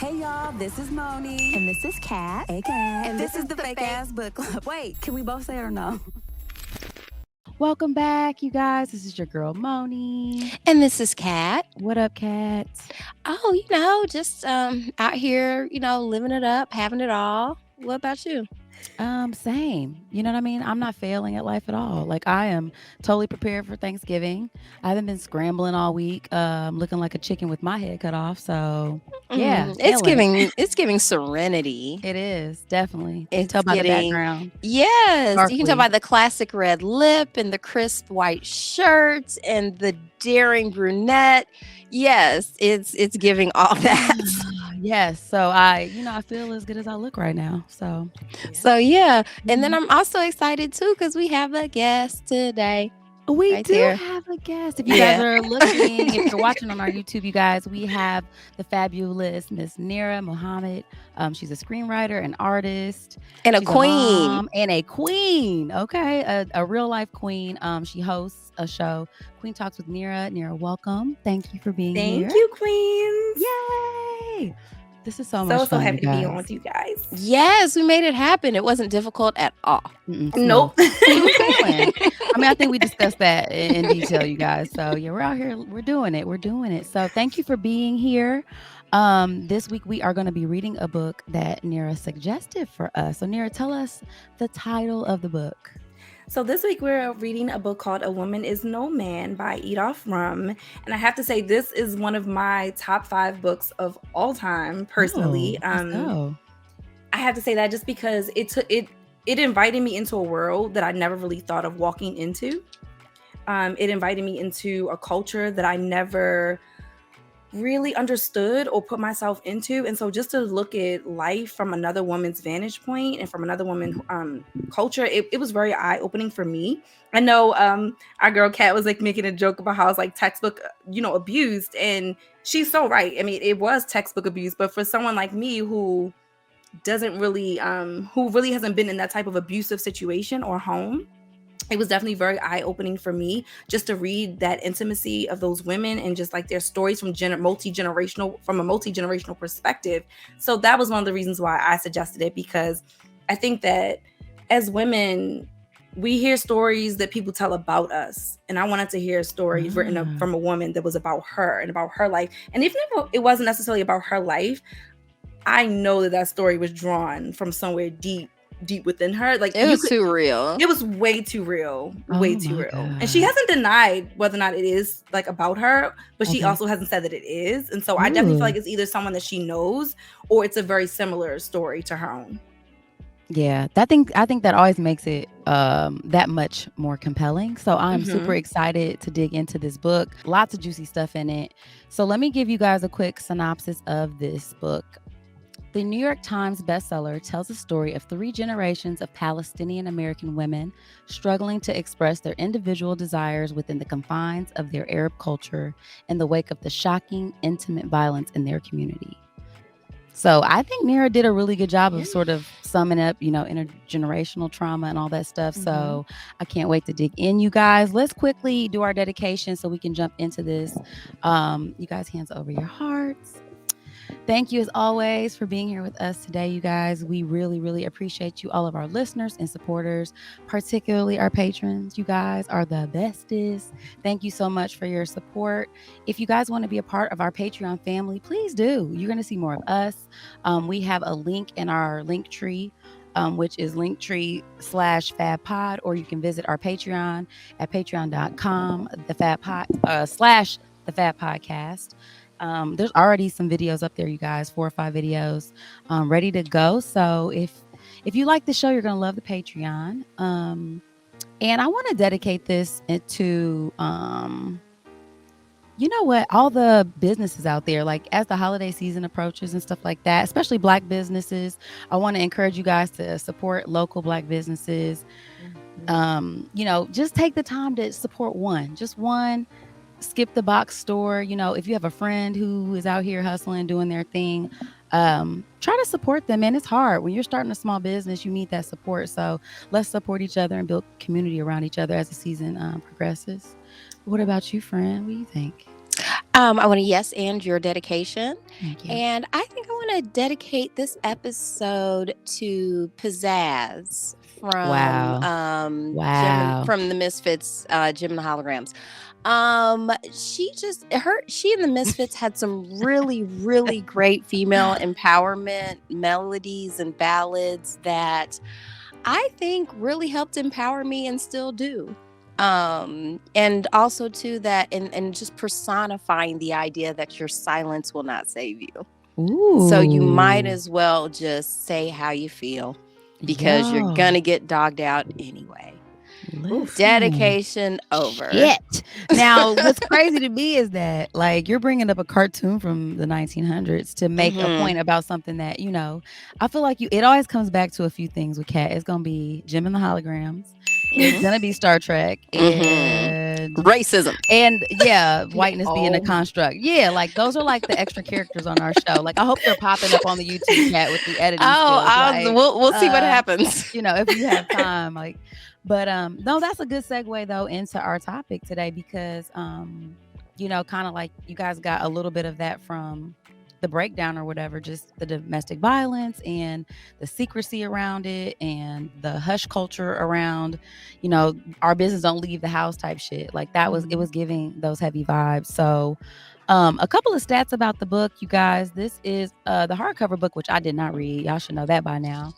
Hey y'all, this is Moni. And this is Kat. Hey Kat. And this is the Fake Ass Book Club. Wait, can we both say it or no? Welcome back, you guys. This is your girl Moni. And this is Kat. What up, Kat? Oh, just out here, living it up, having it all. What about you? Same. You know what I mean? I'm not failing at life at all. Like, I am totally prepared for Thanksgiving. I haven't been scrambling all week, looking like a chicken with my head cut off. So yeah, it's giving serenity. It is definitely. You can It's tell by the getting- background. Yes, you can Sparkly. tell by the classic red lip and the crisp white shirts and the daring brunette. Yes, it's giving all that. Yes. So I feel as good as I look right now. So So yeah, and then I'm also excited too because we have a guest today. we Right do there. have a guest. If you guys are looking, if you're watching on our YouTube, you guys, we have the fabulous Miss Nerra Muhammad. She's a screenwriter, an artist, And a she's queen. mom, and a queen. Okay, a real life queen. She hosts a show, Queen Talks with Nerra. Nerra, welcome. Thank you for being here. Thank you, queens. Yay! This is so much So fun. happy you to be guys. on with you guys. Yes, we made it happen. It wasn't difficult at all. Mm-mm, Nope. I mean, I think we discussed that in detail, you guys. So yeah, we're out here. We're doing it. We're doing it. So thank you for being here. This week we are going to be reading a book that Nerra suggested for us. So Nerra, tell us the title of the book. So this week we're reading a book called A Woman Is No Man by Edith Rum. And I have to say this is one of my top 5 books of all time, personally. Oh, let's go. I have to say that just because it invited me into a world that I never really thought of walking into. It invited me into a culture that I never really understood or put myself into. And so just to look at life from another woman's vantage point and from another woman's culture, it was very eye-opening for me. I know our girl Kat was like making a joke about how it's like textbook, abused. And she's so right. I mean, it was textbook abuse, but for someone like me who doesn't really, who really hasn't been in that type of abusive situation or home, it was definitely very eye-opening for me just to read that intimacy of those women and just like their stories from a multi-generational perspective. So that was one of the reasons why I suggested it, because I think that as women, we hear stories that people tell about us, and I wanted to hear a story written from a woman that was about her and about her life. And even if it wasn't necessarily about her life, I know that story was drawn from somewhere deep within her. Like It was too real. It was way too real. Oh Way too my real. God. And she hasn't denied whether or not it is like about her, but she Okay. also hasn't said that it is. And so I definitely Ooh. feel like it's either someone that she knows or it's a very similar story to her own. Yeah, I think that always makes it that much more compelling. So I'm super excited to dig into this book. Lots of juicy stuff in it. So let me give you guys a quick synopsis of this book. The New York Times bestseller tells the story of 3 generations of Palestinian American women struggling to express their individual desires within the confines of their Arab culture in the wake of the shocking, intimate violence in their community. So I think Nerra did a really good job of sort of summing up, intergenerational trauma and all that stuff. So I can't wait to dig in, you guys. Let's quickly do our dedication so we can jump into this. You guys, hands over your hearts. Thank you as always for being here with us today, you guys. We really, really appreciate you, all of our listeners and supporters, particularly our patrons. You guys are the bestest. Thank you so much for your support. If you guys want to be a part of our Patreon family, please do. You're going to see more of us. We have a link in our link tree, which is linktree/fabpod, or you can visit our Patreon at patreon.com /thefabpodcast. There's already some videos up there, you guys, 4 or 5 videos ready to go. So if you like the show, you're going to love the Patreon. And I want to dedicate this to, all the businesses out there, like as the holiday season approaches and stuff like that, especially Black businesses. I want to encourage you guys to support local Black businesses. Just take the time to support just one. Skip the box store. If you have a friend who is out here hustling, doing their thing, try to support them. And it's hard when you're starting a small business, you need that support. So let's support each other and build community around each other as the season progresses. What about you, friend? What do you think? I want to yes and your dedication. Thank you. And I think I want to dedicate this episode to Pizzazz from Wow. from the Misfits, Jim and the Holograms. She and the Misfits had some really, really great female empowerment melodies and ballads that I think really helped empower me and still do. And also too that and just personifying the idea that your silence will not save you. Ooh. So you might as well just say how you feel because you're gonna get dogged out anyway. Listen. Dedication over. Shit. Now, what's crazy to me is that, like, you're bringing up a cartoon from the 1900s to make a point about something that, you know, I feel like it always comes back to a few things with Kat. It's going to be Jim and the Holograms. It's going to be Star Trek and racism. And yeah, whiteness being a construct. Yeah, like those are like the extra characters on our show. Like I hope they're popping up on the YouTube chat with the editing skills. Like, we'll see what happens. You know, if you have time, like. But no, that's a good segue though into our topic today because you know, kind of like you guys got a little bit of that from the breakdown or whatever, just the domestic violence and the secrecy around it and the hush culture around, you know, our business don't leave the house type shit. Like that was, it was giving those heavy vibes. So a couple of stats about the book, you guys. This is the hardcover book, which I did not read. Y'all should know that by now.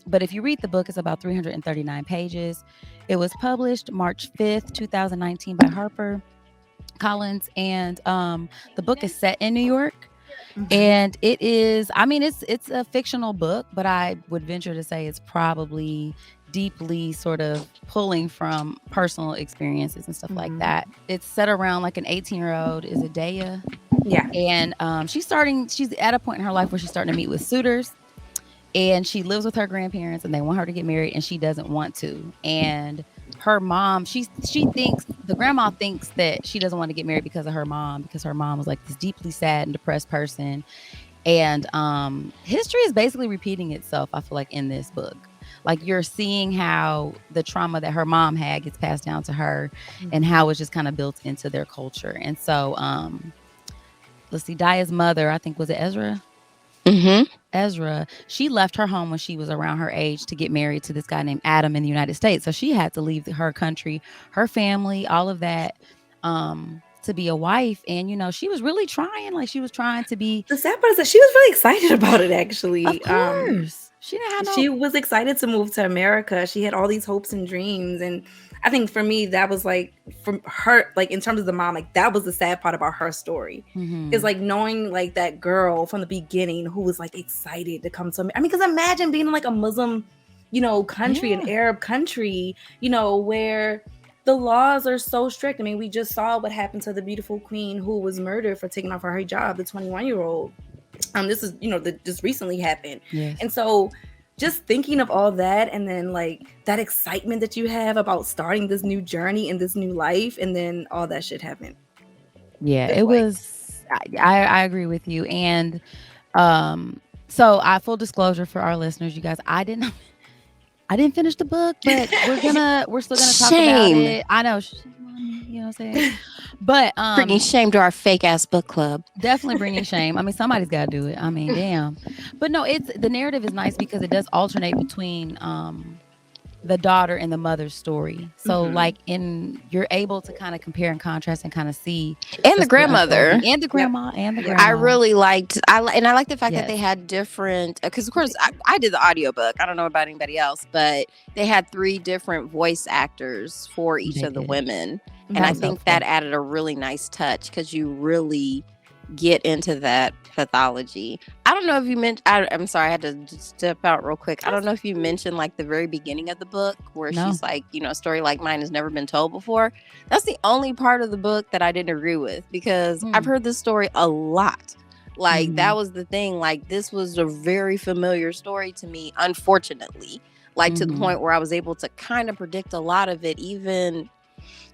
But if you read the book, it's about 339 pages. It was published March 5th, 2019 by HarperCollins. And the book is set in New York. And it is, I mean, it's a fictional book, but I would venture to say it's probably deeply sort of pulling from personal experiences and stuff like that. It's set around like an 18-year-old, is it Daya? Yeah. And she's at a point in her life where she's starting to meet with suitors. And she lives with her grandparents and they want her to get married and she doesn't want to. And her mom, she thinks, the grandma thinks that she doesn't want to get married because of her mom, because her mom was like this deeply sad and depressed person. And history is basically repeating itself, I feel like, in this book. Like you're seeing how the trauma that her mom had gets passed down to her and how it's just kind of built into their culture. And so let's see, Daya's mother, I think, was it Ezra? Ezra, she left her home when she was around her age to get married to this guy named Adam in the United States. So she had to leave her country, her family, all of that, to be a wife. And, you know, she was really trying, like she was trying to be. The sad part is that she was really excited about it, actually. Of course. She was excited to move to America. She had all these hopes and dreams. And I think for me, that was like, from her, like in terms of the mom, like that was the sad part about her story. Is like knowing like that girl from the beginning who was like excited to come to America. I mean, because imagine being in like a Muslim, you know, country, an Arab country, you know, where the laws are so strict. I mean, we just saw what happened to the beautiful queen who was murdered for taking off her hijab, the 21-year-old. This is, you know, that just recently happened. Yes. And so just thinking of all that and then like that excitement that you have about starting this new journey and this new life and then all that shit happened. Yeah, it was, I agree with you. And so full disclosure for our listeners, you guys, I didn't finish the book, but we're still gonna talk about it. I know, you know what I'm saying? But bringing shame to our fake ass book club. Definitely bringing shame. I mean, somebody's got to do it. I mean, damn. But no, the narrative is nice because it does alternate between the daughter and the mother's story. So like you're able to kind of compare and contrast and kind of see. And the grandmother. And the grandma. And the grandma. I really liked, I like the fact that they had different, because of course I did the audiobook. I don't know about anybody else, but they had 3 different voice actors for each of the women. And I think that added a really nice touch because you really get into that pathology. I don't know if you mentioned, I'm sorry, I had to just step out real quick. I don't know if you mentioned like the very beginning of the book where she's like, you know, a story like mine has never been told before. That's the only part of the book that I didn't agree with because I've heard this story a lot. Like that was the thing. Like this was a very familiar story to me, unfortunately, like to the point where I was able to kind of predict a lot of it, even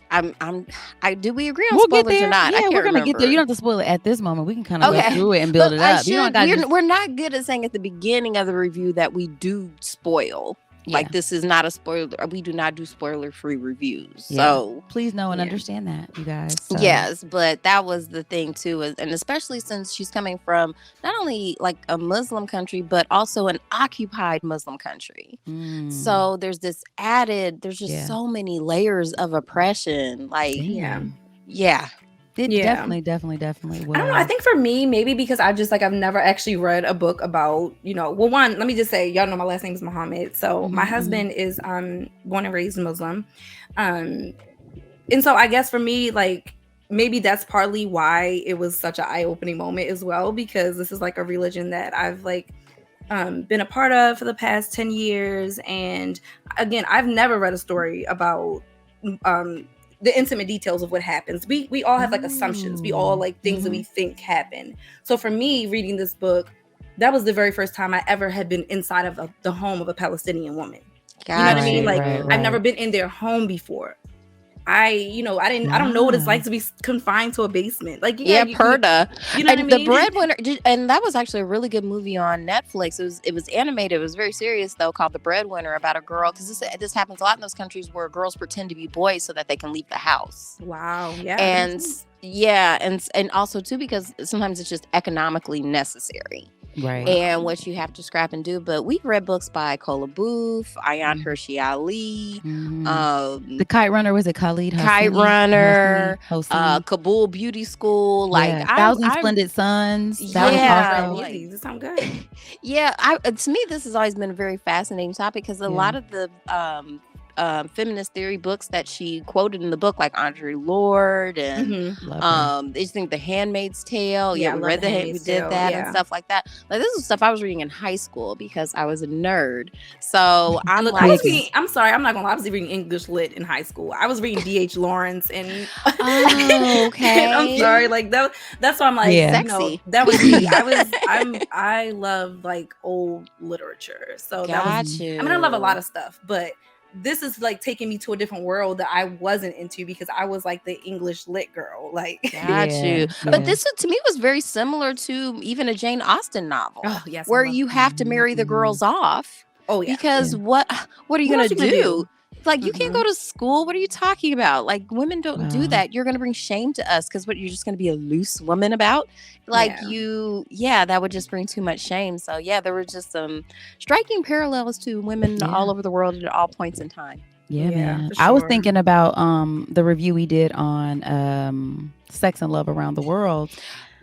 do we agree on spoilers or not? Yeah, we're gonna get there. You don't have to spoil it at this moment. We can kind of go through it and build it up. We're not good at saying at the beginning of the review that we do spoil. Like, this is not a spoiler. We do not do spoiler-free reviews. Yeah. So please know and understand that, you guys. So. Yes, but that was the thing too, and especially since she's coming from not only like a Muslim country, but also an occupied Muslim country. So there's just so many layers of oppression. Like, yeah. It definitely was. I don't know. I think for me, maybe because I've never actually read a book about, well, one, let me just say, y'all know my last name is Muhammad. So my husband is born and raised Muslim. And so I guess for me, like, maybe that's partly why it was such an eye-opening moment as well, because this is like a religion that I've like been a part of for the past 10 years. And again, I've never read a story about the intimate details of what happens. We all have like assumptions. We all like things that we think happen. So for me, reading this book, that was the very first time I ever had been inside of the home of a Palestinian woman. You know what I mean? Like, I've never been in their home before. I don't know what it's like to be confined to a basement. Like, Perda. You know what I mean? The Breadwinner, and that was actually a really good movie on Netflix. It was animated. It was very serious though, called The Breadwinner, about a girl, because this happens a lot in those countries where girls pretend to be boys so that they can leave the house. Wow. Yeah. And also too, because sometimes it's just economically necessary. Right. And what you have to scrap and do. But we've read books by Kola Booth, Ayan Hirsi Ali, the Kite Runner, was it Khalid Hosseini? Kite Runner, Kabul Beauty School, like Thousand Splendid Suns. That was also this sound good. To me, this has always been a very fascinating topic, because a lot of the feminist theory books that she quoted in the book, like Audre Lorde and I just think The Handmaid's Tale. We read we did that and stuff like that. Like, this is stuff I was reading in high school because I was a nerd. So I'm like, I'm sorry, I'm not gonna lie, I was reading English lit in high school. I was reading D.H. Lawrence and okay. And I'm sorry, like that's why I'm like, sexy. That was me. I love like old literature. So I love a lot of stuff, but this is like taking me to a different world that I wasn't into, because I was like the English lit girl. Like, But this to me was very similar to even a Jane Austen novel, where you have to marry the girls off. Because what are you gonna do? Like, you can't go to school. What are you talking about? Like, women don't do that. You're gonna bring shame to us because you're just gonna be a loose woman about. Like, that would just bring too much shame. So there were just some striking parallels to women all over the world at all points in time. Man. Sure. I was thinking about the review we did on Sex and Love Around the World.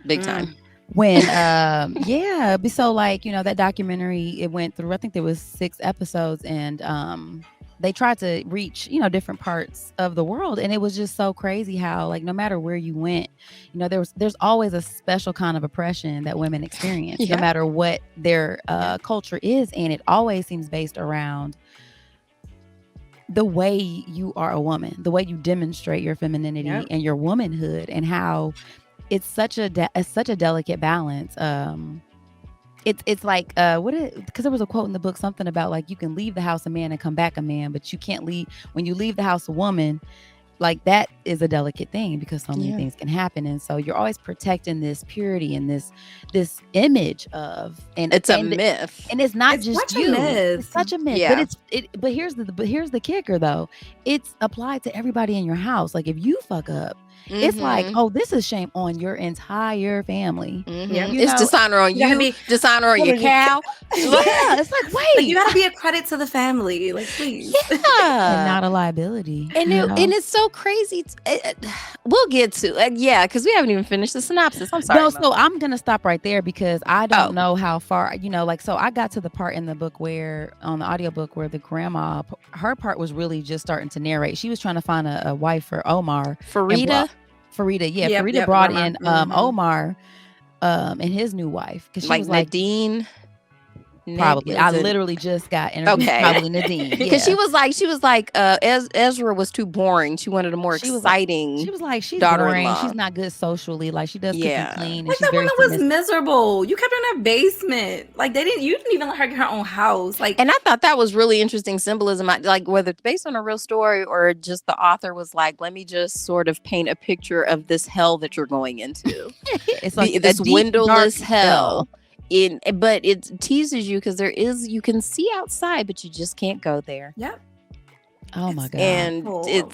Big time. When so like, that documentary, it went through, I think there was 6 episodes, and they tried to reach, different parts of the world. And it was just so crazy how, like, no matter where you went, there's always a special kind of oppression that women experience, no matter what their culture is. And it always seems based around the way you are a woman, the way you demonstrate your femininity and your womanhood, and how it's such a delicate balance. It's like because there was a quote in the book, something about like, you can leave the house a man and come back a man, but you can't leave when you leave the house a woman. Like, that is a delicate thing, because so many things can happen, and so you're always protecting this purity and this image of, and it's a myth, and it's not just you. It's such a myth. But here's the kicker though. It's applied to everybody in your house. Like, if you fuck up, it's like, oh, this is shame on your entire family. It's dishonor on you, dishonor on your cow. It's like, wait, like, you gotta be a credit to the family, like, please. And not a liability. And it's so crazy. We'll get to because we haven't even finished the synopsis. I'm sorry. No, so I'm gonna stop right there, because I don't know how far, so I got to the part in the book where, on the audiobook, where the grandma, her part was really just starting to narrate. She was trying to find a wife for Omar. Farida, Farida brought in Omar and his new wife, because she was like Nadine. Probably. I literally just got introduced. Probably Nadine. Because she was like Ezra was too boring. She wanted a more exciting. She was like, she's daughter-in-law. boring. She's not good socially. Like, she does cook and clean. Like, that woman was miserable. You kept her in that basement. Like, you didn't even let her get her own house. Like, and I thought that was really interesting symbolism. Like, whether it's based on a real story or just the author was like, let me just sort of paint a picture of this hell that you're going into. It's like this windowless hell. but it teases you because you can see outside, but you just can't go there. Yep. Oh my God. And awful.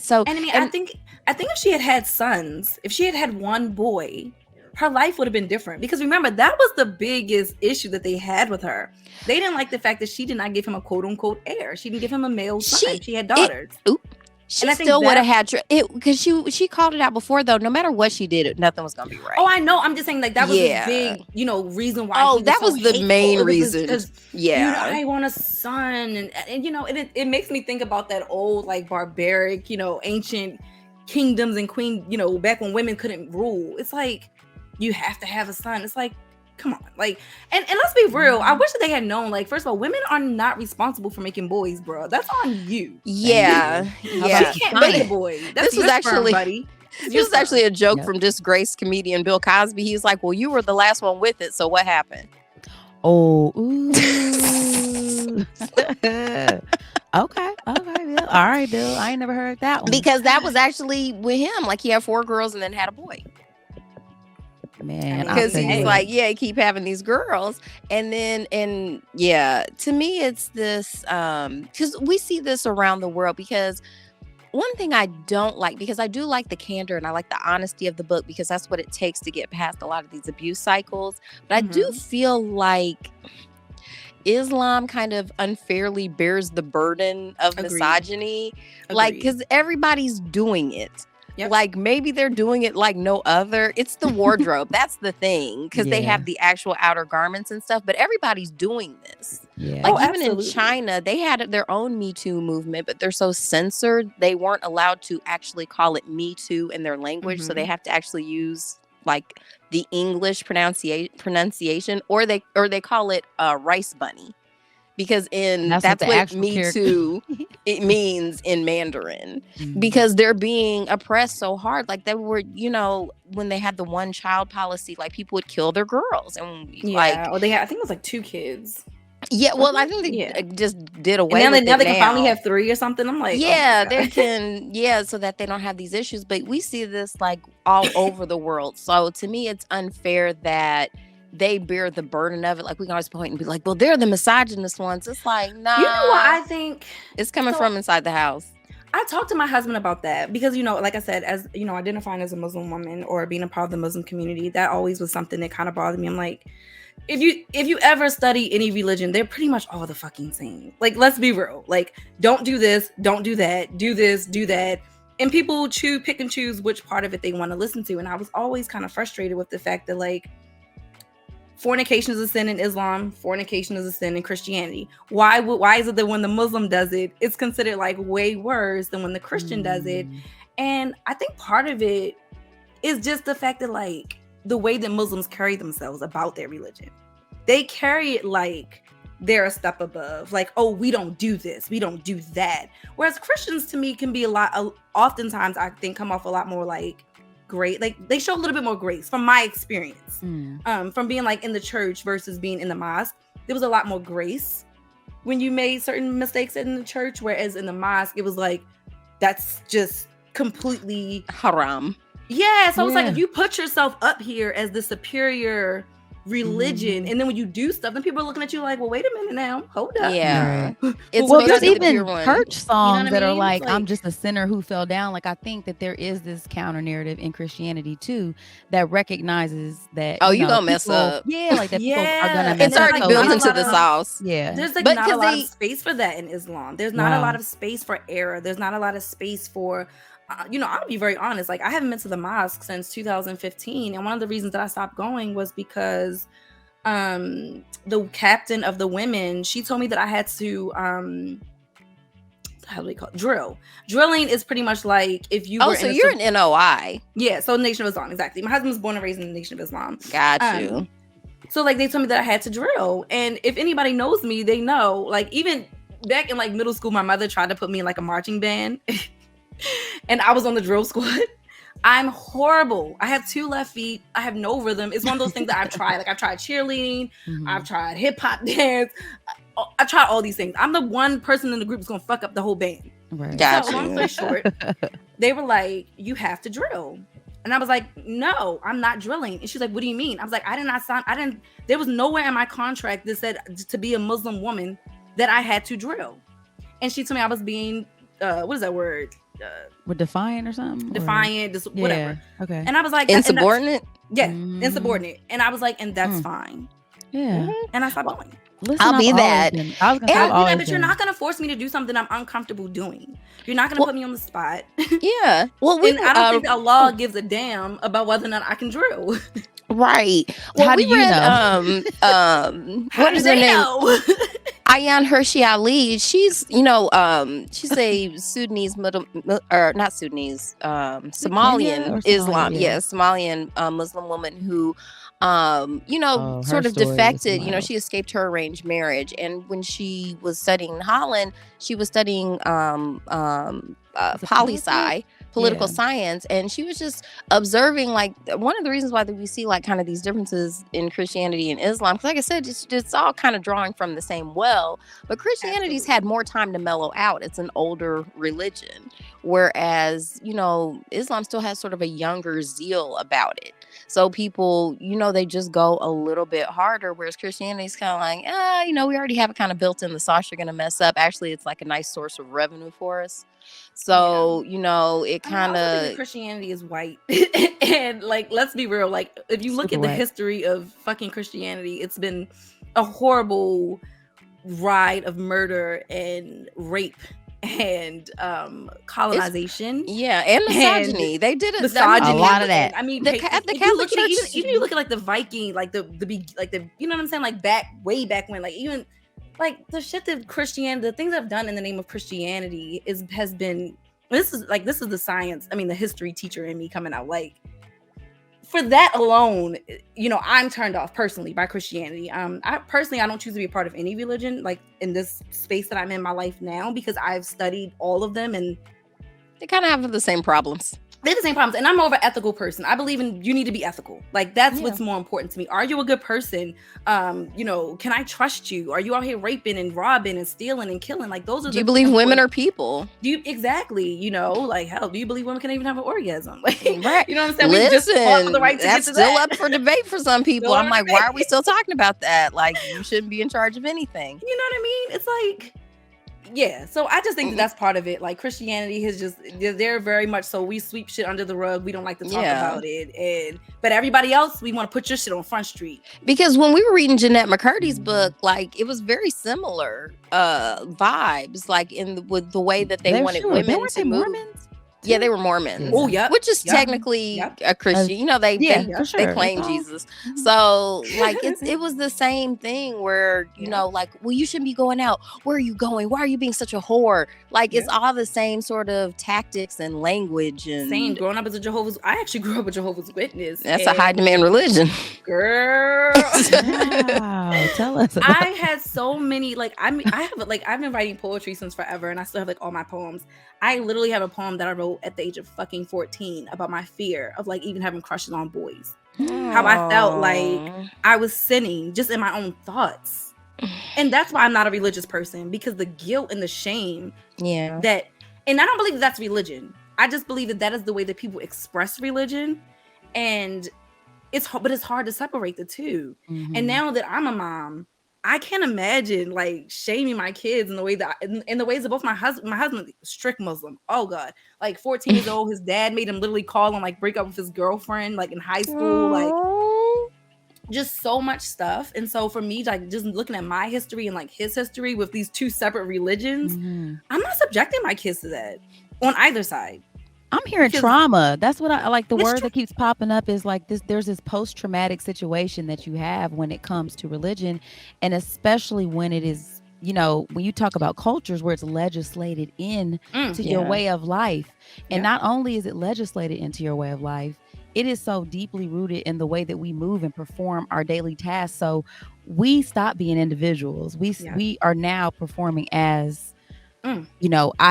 so And I mean, I think if she had sons, if she had one boy, her life would have been different. Because remember, that was the biggest issue that they had with her. They didn't like the fact that she did not give him a quote unquote heir. She didn't give him a male son. She had daughters. She still would have had because she called it out before, though. No matter what she did, nothing was gonna be right. Oh, I know. I'm just saying, like, that was a big, reason why. Oh, that was the main reason. I want a son, and it makes me think about that old, like, barbaric, ancient kingdoms and queen, back when women couldn't rule. It's like, you have to have a son. It's like, come on, like, and let's be real. I wish that they had known, like, first of all, women are not responsible for making boys, bro. That's on you. Yeah. She can't make a boy. This was actually a joke from disgraced comedian Bill Cosby. He's like, well, you were the last one with it, so what happened? Oh, ooh. Okay, Bill. All right, Bill. I ain't never heard that one. Because that was actually with him. Like, he had 4 girls and then had a boy. Man, because he's like, I keep having these girls. And then, to me, it's this, because we see this around the world. Because one thing I don't like, because I do like the candor and I like the honesty of the book, because that's what it takes to get past a lot of these abuse cycles. But I do feel like Islam kind of unfairly bears the burden of misogyny. Like, because everybody's doing it. Yep. Like, maybe they're doing it like no other. It's the wardrobe. That's the thing. Because they have the actual outer garments and stuff. But everybody's doing this. Yeah. Like, even in China, they had their own Me Too movement. But they're so censored. They weren't allowed to actually call it Me Too in their language. So they have to actually use, like, the English pronunciation. Or they call it rice bunny. Because that's what Me Too it means in Mandarin. Because they're being oppressed so hard. Like, they were, when they had the one child policy, like, people would kill their girls. And I think it was like 2 kids. Yeah, well, I think they just did away with it now. They can finally have 3 or something. I'm like, they can, so that they don't have these issues. But we see this, like, all over the world. So to me, it's unfair that they bear the burden of it. Like, we can always point and be like, well, they're the misogynist ones. It's like, nah. You know what I think? It's coming from inside the house. I talked to my husband about that because, like I said, as, identifying as a Muslim woman or being a part of the Muslim community, that always was something that kind of bothered me. I'm like, if you ever study any religion, they're pretty much all the fucking same. Like, let's be real. Like, don't do this, don't do that, do this, do that. And people pick and choose which part of it they want to listen to. And I was always kind of frustrated with the fact that, like, fornication is a sin in Islam. Fornication is a sin in Christianity. Why is it that when the Muslim does it, it's considered like way worse than when the Christian does it? And I think part of it is just the fact that, like, the way that Muslims carry themselves about their religion. They carry it like they're a step above. Like, oh, we don't do this, we don't do that. Whereas Christians, to me, can be oftentimes, I think, come off a lot more like great, like they show a little bit more grace from my experience. From being, like, in the church versus being in the mosque, there was a lot more grace when you made certain mistakes in the church, whereas in the mosque it was like, that's just completely haram. So it's like, if you put yourself up here as the superior religion, and then when you do stuff, then people are looking at you like, well, wait a minute now, hold up. There's even church songs that are like, I'm just a sinner who fell down. Like, I think that there is this counter narrative in Christianity too that recognizes that you gonna mess up. Like that people are gonna mess up. It's already built into the sauce. There's like not a lot of space for that in Islam. There's not a lot of space for error. There's not a lot of space for I'll be very honest. Like, I haven't been to the mosque since 2015. And one of the reasons that I stopped going was because the captain of the women, she told me that I had to, how do we call it? Drill. Drilling is pretty much like if you were you're an NOI. Yeah, so Nation of Islam, exactly. My husband was born and raised in the Nation of Islam. Got you. So, like, they told me that I had to drill. And if anybody knows me, they know, like, even back in, like, middle school, my mother tried to put me in, like, a marching band. And I was on the drill squad. I'm horrible. I have 2 left feet. I have no rhythm. It's one of those things that I've tried. Like, I've tried cheerleading. I've tried hip hop dance. I've tried all these things. I'm the one person in the group that's going to fuck up the whole band. Right. So, long story short, they were like, you have to drill. And I was like, no, I'm not drilling. And she's like, what do you mean? I was like, there was nowhere in my contract that said to be a Muslim woman that I had to drill. And she told me I was being, what is that word? We're defiant or something? Defiant, whatever. Okay. And I was like, insubordinate? Insubordinate. And I was like, and that's fine. Yeah. And I stopped going. Listen, I'll be that. I was gonna say, but you're not gonna force me to do something I'm uncomfortable doing. You're not gonna put me on the spot. Yeah. Well, I don't think Allah gives a damn about whether or not I can drill. Right. Well, how do you know? What is her name? Ayan Hershey Ali. She's, she's a Sudanese not Sudanese, Somalian Islam. Yeah, Somalian Muslim woman who sort of defected. She escaped her arranged marriage, and when she was studying in Holland, she was studying poli-sci, political science, and she was just observing, like, one of the reasons why we see like kind of these differences in Christianity and Islam, because like I said, it's all kind of drawing from the same well, but Christianity's had more time to mellow out. It's an older religion, whereas Islam still has sort of a younger zeal about it. So people, they just go a little bit harder, whereas Christianity's kind of like, we already have it kind of built in. The sauce you're going to mess up. Actually, it's like a nice source of revenue for us. So, it kind of... Christianity is white. And, like, let's be real. Like, if you look at the history of fucking Christianity, it's been a horrible ride of murder and rape and colonization, and misogyny. They did a lot of that. I mean, the Catholic Church, even you look at like the Viking, like the you know what I'm saying, like way back when, like even like the shit that Christianity, the things I've done in the name of Christianity has been. This is the science. I mean, the history teacher in me coming out. Like, for that alone, I'm turned off personally by Christianity. I don't choose to be a part of any religion, like in this space that I'm in my life now, because I've studied all of them and they kind of have the same problems. They have the same problems. And I'm more of an ethical person. I believe you need to be ethical. Like, that's what's more important to me. Are you a good person? Can I trust you? Are you out here raping and robbing and stealing and killing? Like, those are Do you believe women are people? Exactly. Like, hell, do you believe women can even have an orgasm? Like, right. You know what I'm saying? Listen, we just fought for the right to that's get to still that. up for debate for some people. I'm like, why are we still talking about that? Like, you shouldn't be in charge of anything. You know what I mean? It's like... Yeah, so I just think that's part of it. Like, Christianity has they're very much so, we sweep shit under the rug. We don't like to talk about it. But everybody else, we want to put your shit on Front Street. Because when we were reading Jeanette McCurdy's book, like, it was very similar vibes, like with the way that they wanted women to move. Mormons? Yeah, they were Mormons. Oh, yeah. Which is technically a Christian. They claim Jesus. So, like, it was the same thing where, like, well, you shouldn't be going out. Where are you going? Why are you being such a whore? Like, it's all the same sort of tactics and language. And same. Growing up as I actually grew up a Jehovah's Witness. That's a high demand religion. Girl. Wow. Tell us. I had so many, like, I've been writing poetry since forever, and I still have, like, all my poems. I literally have a poem that I wrote at the age of fucking 14 about my fear of, like, even having crushes on boys. How I felt like I was sinning just in my own thoughts. And that's why I'm not a religious person, because the guilt and the shame and I don't believe that's religion. I just believe that is the way that people express religion. And it's hard to separate the two. Mm-hmm. And now that I'm a mom, I can't imagine, like, shaming my kids in the way that in the ways that both my husband, strict Muslim. Oh God, like 14 years old, his dad made him literally call and, like, break up with his girlfriend, like, in high school, like, just so much stuff. And so for me, like, just looking at my history and, like, his history with these two separate religions, I'm not subjecting my kids to that on either side. I'm hearing trauma. That's what I like. The word that keeps popping up is like this. There's this post-traumatic situation that you have when it comes to religion, and especially when it is, when you talk about cultures where it's legislated into your way of life. And not only is it legislated into your way of life, it is so deeply rooted in the way that we move and perform our daily tasks. So we stop being individuals. We are now performing as, I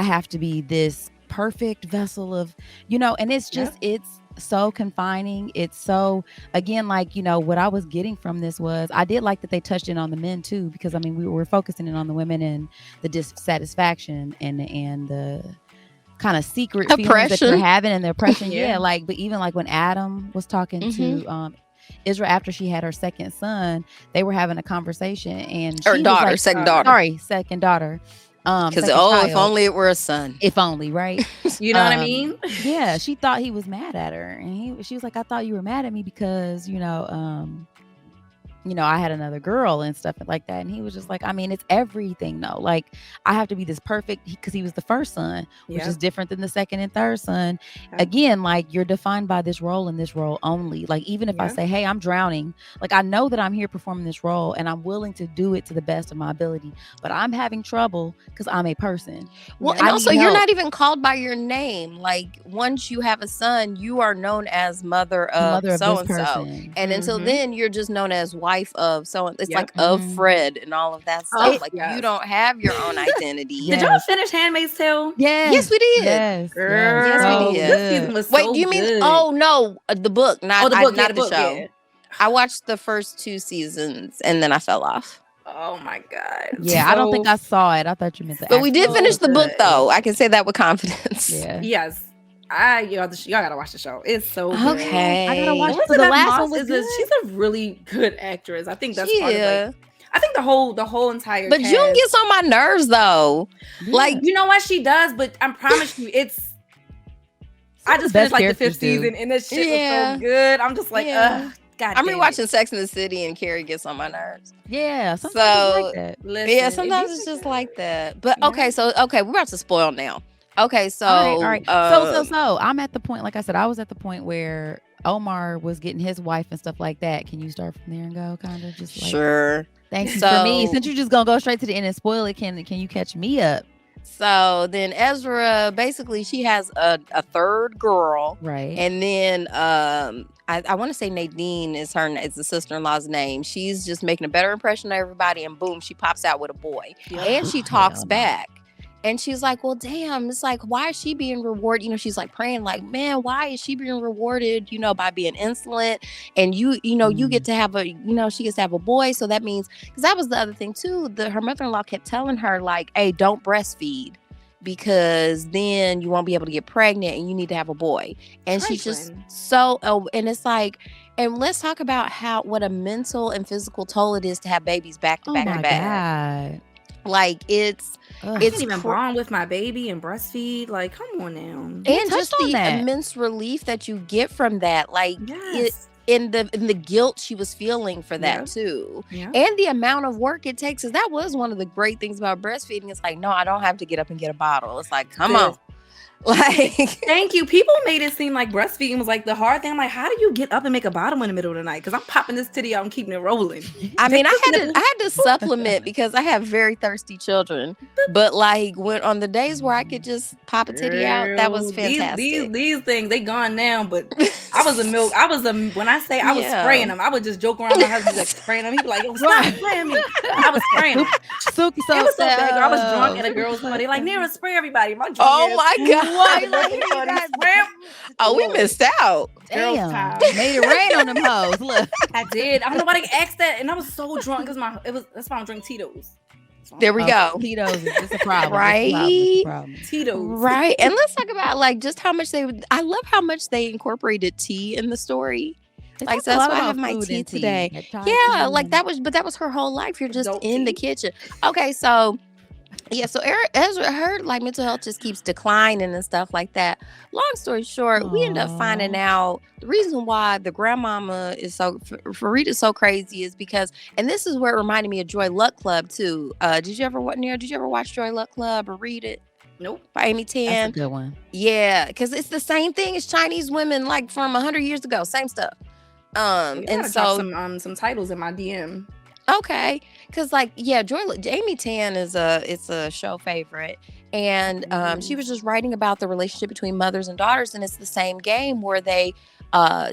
have to be this perfect vessel of, and it's just, it's so confining. It's so, again, like, what I was getting from this was, I did like that they touched in on the men too, because I mean, we were focusing in on the women and the dissatisfaction and the kind of secret feelings that you're having and the oppression. Yeah. Like, but even like when Adam was talking to Israel after she had her second son, they were having a conversation, and second daughter. Second daughter. Because if only it were a son. If only, right? You know what I mean? Yeah, she thought he was mad at her, and she was like, "I thought you were mad at me because I had another girl and stuff like that." And he was just like, I mean, it's everything though. Like, I have to be this perfect, because he was the first son, which is different than the second and third son. Again, like, you're defined by this role and this role only. Like, even if I say, hey, I'm drowning, like, I know that I'm here performing this role and I'm willing to do it to the best of my ability, but I'm having trouble because I'm a person. Well, and also you're not even called by your name. Like, once you have a son, you are known as mother of so-and-so. And until then, you're just known as wife of someone. It's like of Fred and all of that stuff. You don't have your own identity. Did y'all finish Handmaid's Tale? Yes, we did. Yes, girl. Yes, we did. This season was Wait, do you mean? Oh no, the book, not the show. Yeah. I watched the first 2 seasons and then I fell off. Oh my god. Yeah, I don't think I saw it. I thought you meant the. But we did finish the book though. I can say that with confidence. Yeah. Yes. Y'all gotta watch the show. It's so good. Okay. I gotta watch. The last one was she's a really good actress. I think that's part of it. I think the whole entire. But cast, June gets on my nerves though. Yeah. Like, you know what she does, but I promise you, it's. I just finished like the 5th season, and this shit was so good. I'm just like, God. I'm rewatching Sex and the City, and Carrie gets on my nerves. Yeah. Sometimes it's like that. Sometimes it's just like that. But okay, we're about to spoil now. Okay, so all right. So I'm at the point, like I said, I was at the point where Omar was getting his wife and stuff like that. Can you start from there and go, kind of just like, sure? Thanks for me. Since you're just gonna go straight to the end and spoil it, can you catch me up? So then Ezra, basically, she has a third girl, right? And then I want to say Nadine is the sister-in-law's name. She's just making a better impression on everybody, and boom, she pops out with a boy, and she talks back. And she's like, well, damn, it's like, why is she being rewarded? She's like praying like, man, why is she being rewarded, by being insolent? And you get to have she gets to have a boy. So that means, because that was the other thing too, her mother-in-law kept telling her like, hey, don't breastfeed, because then you won't be able to get pregnant and you need to have a boy. And she's just and it's like, and let's talk about what a mental and physical toll it is to have babies back to back to back. God. Like it's I can't even bond with my baby and breastfeed. Like, come on now. And just the immense relief that you get from that. Like, in the guilt she was feeling for that too. Yeah. And the amount of work it takes. Because that was one of the great things about breastfeeding. It's like, no, I don't have to get up and get a bottle. It's like, come on. Like, thank you. People made it seem like breastfeeding was like the hard thing. I'm like, how do you get up and make a bottle in the middle of the night? Because I'm popping this titty out and keeping it rolling. I mean, I had to supplement because I have very thirsty children. But like, when on the days where I could just pop a titty out, that was fantastic. These things, they gone now. But I was when I say I was spraying them, I would just joke around my husband like spraying them. He'd be like, yo, stop spraying me. I was spraying them. It was so bad. I was drunk at a girl's party. Like, Nerra, spray everybody. My my God. What? We missed out. Damn. Made it rain on them hoes. Look, I did. I don't know why they asked that, and I was so drunk because that's why I don't drink Tito's. There we go. Tito's is a problem, right? Tito's, right? And let's talk about like just how much I love how much they incorporated tea in the story. Like, so that's why I have my tea today. Yeah, like that was her whole life. You're just in the kitchen. Okay, so. Yeah, so Ezra, her like mental health just keeps declining and stuff like that. Long story short, we end up finding out the reason why the grandmama is Farida so crazy is because, and this is where it reminded me of Joy Luck Club too. Did you ever watch Joy Luck Club or read it? Nope. By Amy Tan. That's a good one. Yeah, because it's the same thing as Chinese women like from 100 years ago. Same stuff. And so some titles in my DM. Okay, because like Amy Tan is a show favorite, and she was just writing about the relationship between mothers and daughters, and it's the same game where they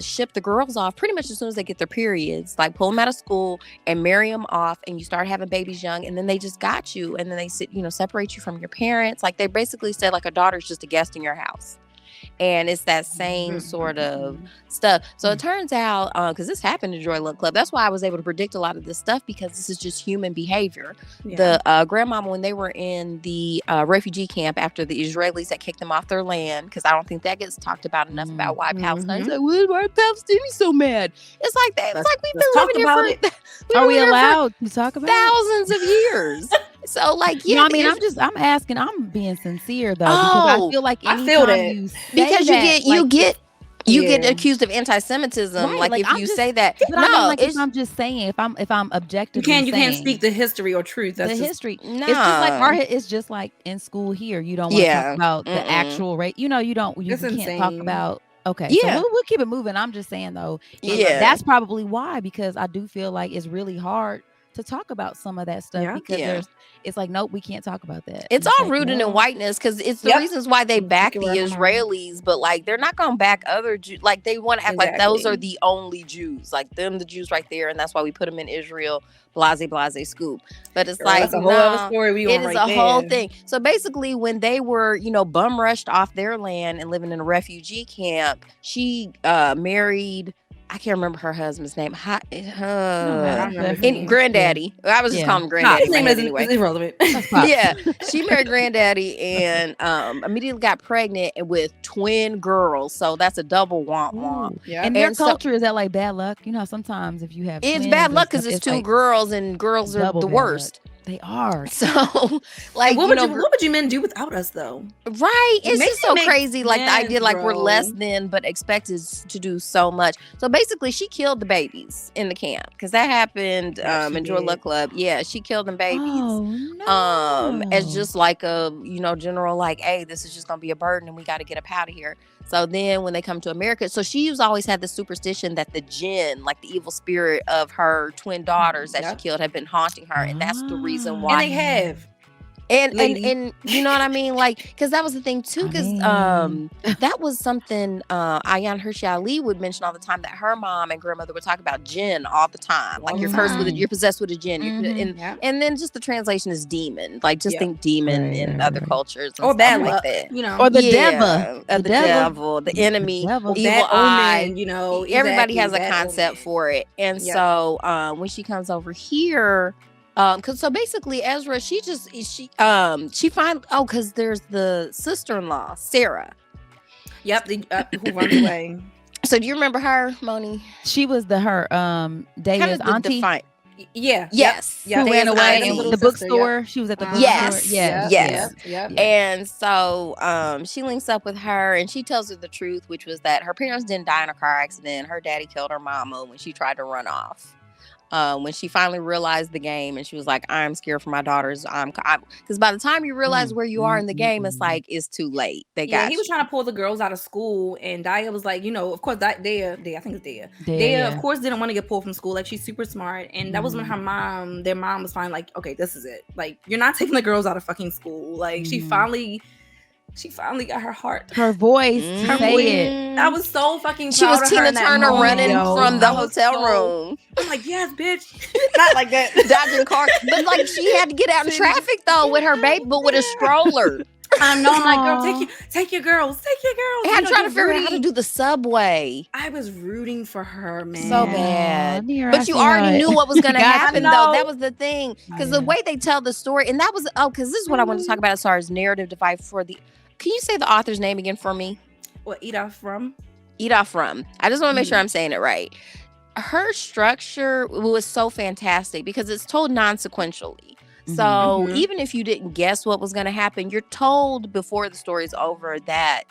ship the girls off pretty much as soon as they get their periods, like pull them out of school and marry them off, and you start having babies young, and then they just got you, and then they separate you from your parents. Like they basically said like a daughter's just a guest in your house. and it's that same sort of stuff. So it turns out, because this happened in Joy Luck Club, that's why I was able to predict a lot of this stuff, because this is just human behavior. The grandmama, when they were in the refugee camp after the Israelis that kicked them off their land, because I don't think that gets talked about enough about why Palestine. Like, why are Palestinians so mad? It's like that. It's like we've been living here for. Are we allowed to talk about thousands of years? So, like, yeah, I mean, I'm asking, I'm being sincere though, because I feel like anytime you get accused of anti-Semitism, right, like if you say that. But no, like if I'm just saying, if I'm objective, you can't speak the history or truth. That's the history. No. It's just like in school here, you don't want to talk about the actual rate. You can't talk about. Okay, so we'll keep it moving. I'm just saying though, that's probably why, because I do feel like it's really hard to talk about some of that stuff because it's like, nope, we can't talk about that. It's all rooted in whiteness, because it's the reasons why they back the Israelis, but like they're not gonna back other Jews. Like they want to act like those are the only Jews, like them, the Jews right there, and that's why we put them in Israel. Blase scoop. But it's like, that's a whole other story. It is a whole thing. So basically, when they were, bum rushed off their land and living in a refugee camp, she married. I can't remember her husband's name. Granddaddy. I was just calling him Granddaddy. His name is irrelevant. Yeah, she married Granddaddy and immediately got pregnant with twin girls. So that's a double womp. Yeah. And their culture is that like bad luck. You know, sometimes if you have it's bad luck because it's two like girls, and girls are the worst. They are. So, like, what would you men do without us, though? Right. It's just so crazy. Like, the idea, like, we're less than, but expected to do so much. So, basically, she killed the babies in the camp, because that happened in Joy Luck Club. Yeah, she killed them babies. Oh, no. As just like a, general, like, hey, this is just going to be a burden, and we got to get up out of here. So then when they come to America, so she's always had the superstition that the jinn, like the evil spirit of her twin daughters that she killed, had been haunting her. And that's the reason why. And they have. And you know what I mean? Like, because that was the thing too, because that was something Ayaan Hirsi Ali would mention all the time, that her mom and grandmother would talk about jinn all the time. Like, you're possessed with a jinn. And then just the translation is demon. Like, just think demon in other cultures. Or bad luck, Or the devil. The devil, the enemy, evil eye. Everybody has a concept for it. And so when she comes over here, so basically Ezra, she finds because there's the sister-in-law Sarah. Yep, who runs away. So do you remember her, Moni? She was Daya's auntie. Yeah. Yes. Who ran away in the bookstore. She was at the bookstore. Yes. And so she links up with her, and she tells her the truth, which was that her parents didn't die in a car accident. Her daddy killed her mama when she tried to run off. When she finally realized the game, and she was like, I'm scared for my daughters. Because by the time you realize where you are in the game, it's like, it's too late. He was trying to pull the girls out of school, and Daya was like, of course, Daya, I think it's Daya, of course, didn't want to get pulled from school. Like, she's super smart. And that was when their mom was finally like, okay, this is it. Like, you're not taking the girls out of fucking school. Like, she finally got her heart, her voice, I was so fucking proud. She was Tina Turner running from the hotel room. I'm like, yes, bitch. Not like that, dodging cars, but like she had to get out in traffic though with her baby, but with a stroller. I'm like, girl, take your girls. I had to try to figure out how to do the subway. I was rooting for her, man, so bad. But you already knew what was going to happen, though. That was the thing, because the way they tell the story, and that was because this is what I wanted to talk about as far as narrative device for the. Can you say the author's name again for me? What, Edith Rum? Edith Rum. I just want to make sure I'm saying it right. Her structure was so fantastic because it's told non-sequentially. So even if you didn't guess what was going to happen, you're told before the story's over that,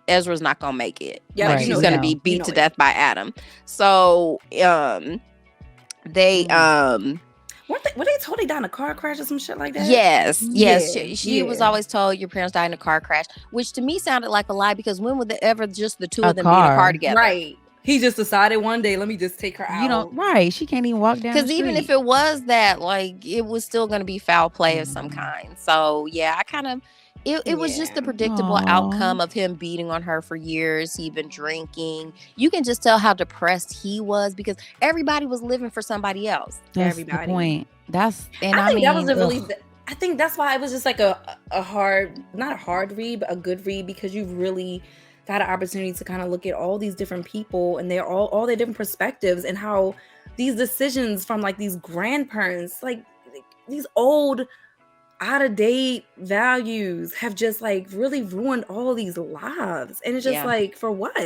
Ezra's not going to make it. Yeah, like she's going to be beat to death by Adam. So they were they told they died in a car crash or some shit like that? Yes. She was always told your parents died in a car crash, which to me sounded like a lie, because when would ever just the two of them be in a car together? Right. He just decided one day, let me just take her out. Right. She can't even walk down the street. Because even if it was that, like, it was still going to be foul play of some kind. So, yeah, I kind of, it was just the predictable outcome of him beating on her for years. He'd been drinking. You can just tell how depressed he was because everybody was living for somebody else. That's the point. I think that was a really I think that's why it was just like a hard, not a hard read, but a good read, because you really got an opportunity to kind of look at all these different people and they're all their different perspectives, and how these decisions from like these grandparents, like these old out of date values have just like really ruined all these lives. And it's just like, for what?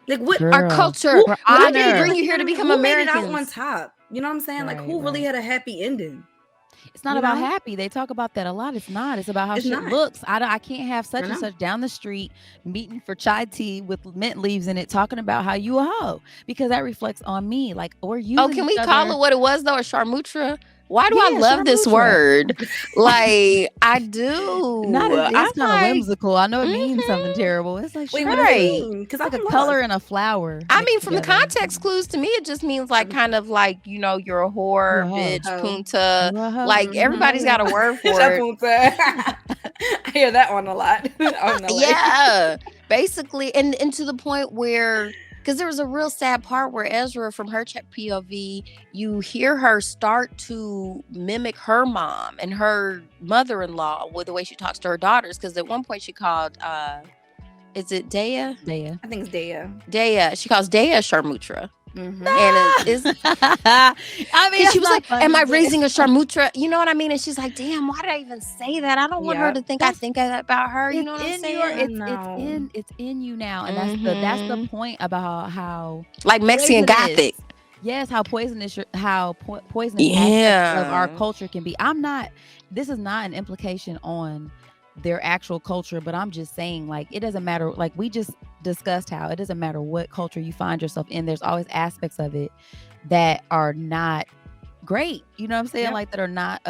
Like what? Girl, our culture. Why did it bring you here to become who Americans? Made it out on top? You know what I'm saying? Like who really had a happy ending? It's not about happy. They talk about that a lot. It's not. It's about how shit looks. I can't have such and such down the street meeting for chai tea with mint leaves in it, talking about how you a hoe, because that reflects on me. Like, or you. Oh, can we call it what it was though? A sharmutra? Why do I love this word? Like, I do. It's kind of whimsical. I know it means something terrible. It's like, because like a color and a flower. I mean, from the context clues, to me, it just means like kind of like, you know, you're a whore, bitch, punta. Like, everybody's got a word for it. I hear that one a lot. Yeah, basically. And to the point where, because there was a real sad part where Ezra, from her POV, you hear her start to mimic her mom and her mother-in-law with the way she talks to her daughters. Because at one point she called, is it Dea? I think it's Dea. Dea. She calls Dea Sharmutra. Mm-hmm. And it's I mean, she was like, am I raising a Sharmutra? You know what I mean? And she's like, damn, why did I even say that? I don't want her to think I think about her. You know what I'm saying? It's in you now. And that's the point about how like Mexican Gothic. Yes, how poisonous aspects of our culture can be. This is not an implication on their actual culture, but I'm just saying, like, it doesn't matter. Like we just discussed how it doesn't matter what culture you find yourself in, there's always aspects of it that are not great. You know what I'm saying? Like that are not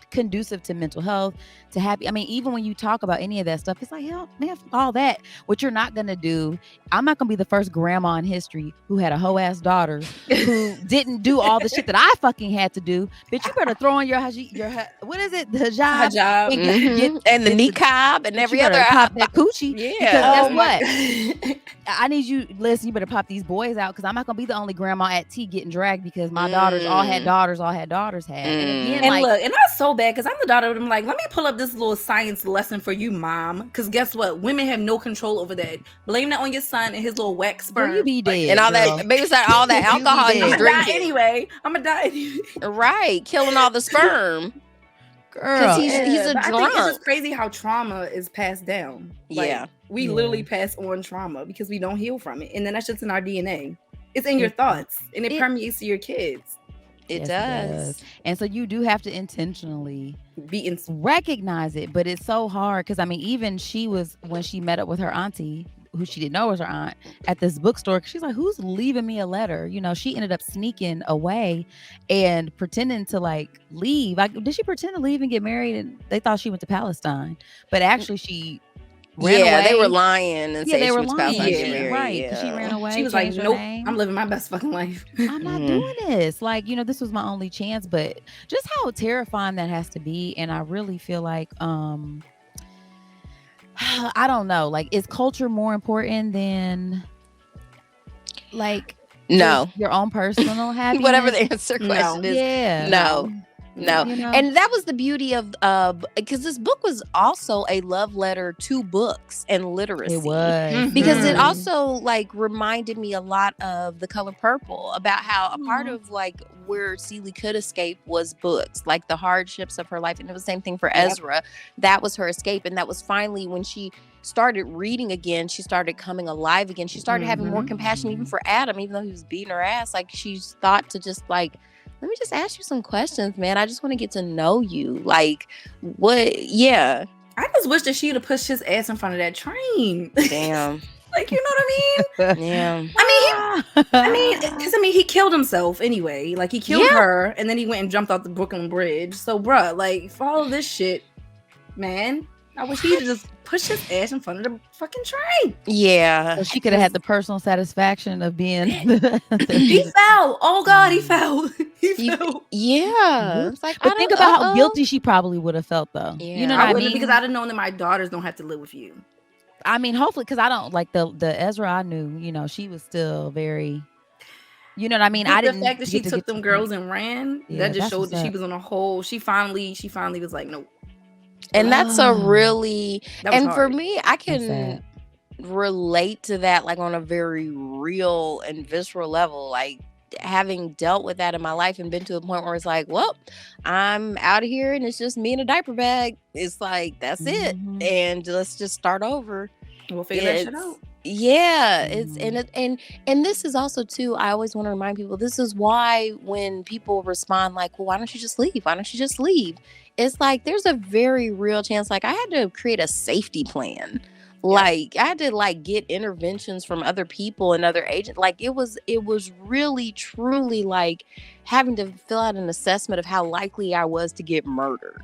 conducive to mental health, to happy. I mean, even when you talk about any of that stuff, it's like, hell, man, all that. What you're not gonna do, I'm not gonna be the first grandma in history who had a hoe ass daughter who didn't do all the shit that I fucking had to do. Bitch, you better throw on your what is it? The hijab. And the niqab and every other pop that coochie. Yeah. Because guess what? I need you, listen, you better pop these boys out, because I'm not gonna be the only grandma at tea getting dragged because my daughters all had daughters had. And again, and look, and that's so bad, because I'm the daughter of them. Like, let me pull up this little science lesson for you, mom. Because guess what? Women have no control over that. Blame that on your son and his little whack sperm. Well, you be dead, and all that, maybe it's all that alcohol he's drinking. I'm gonna die anyway. Right, killing all the sperm. Girl, he's a drunk. I think it's just crazy how trauma is passed down. Like, we literally pass on trauma because we don't heal from it, and then that's just in our DNA. It's in your thoughts, and it permeates to your kids. It does. And so you do have to intentionally recognize it, but it's so hard because I mean, even when she met up with her auntie, who she didn't know was her aunt, at this bookstore, she's like, who's leaving me a letter? You know, she ended up sneaking away and pretending to like leave. Like, did she pretend to leave and get married? And they thought she went to Palestine, but actually she ran away. They were lying and saying they she were was lying. Palestine. Right. She ran away. She was like, nope, I'm living my best fucking life. I'm not doing this. Like, you know, this was my only chance. But just how terrifying that has to be. And I really feel like, I don't know. Like, is culture more important than like your own personal happiness? Whatever the answer question is. Yeah. No. You know? And that was the beauty of because this book was also a love letter to books and literacy. It was. Because it also like reminded me a lot of The Color Purple, about how a part of like where Celie could escape was books, like the hardships of her life. And it was the same thing for Ezra. That was her escape. And that was finally when she started reading again, she started coming alive again. She started having more compassion even for Adam, even though he was beating her ass. Like, she's thought to just like, let me just ask you some questions, man. I just want to get to know you. Like, what? Yeah. I just wish that she'd have pushed his ass in front of that train. Damn. Like, you know what I mean? Yeah. I mean, he killed himself anyway. Like, he killed her, and then he went and jumped off the Brooklyn Bridge. So, bruh, like, for all of this shit, man, I wish he'd just pushed his ass in front of the fucking train. Yeah. So she could have had the personal satisfaction of being he fell. Oh God, he fell. He fell. Yeah. It's like, but think about how guilty she probably would have felt, though. Yeah. You know what I mean? Because I'd have known that my daughters don't have to live with you. I mean, hopefully, because I don't like the Ezra I knew. You know, she was still very, You know what I mean? But I the didn't fact that she get to took get to them the girls point. and ran, Yeah, that just that's showed what's that she up. was on a whole. She finally was like, nope. And that's a Oh, really, That was and for hard. me, I that's can sad. relate to that like on a very real and visceral level, like having dealt with that in my life and been to a point where it's like, well, I'm out of here and it's just me in a diaper bag. It's like, that's it. Mhm. And let's just start over. We'll figure that shit It's out. yeah, it's Mhm. and this is also too, I always want to remind people, this is why when people respond like, well, why don't you just leave? Why don't you just leave? It's like there's a very real chance. Like I had to create a safety plan. Yep. Like I had to like get interventions from other people and other agents. Like it was really truly like having to fill out an assessment of how likely I was to get murdered.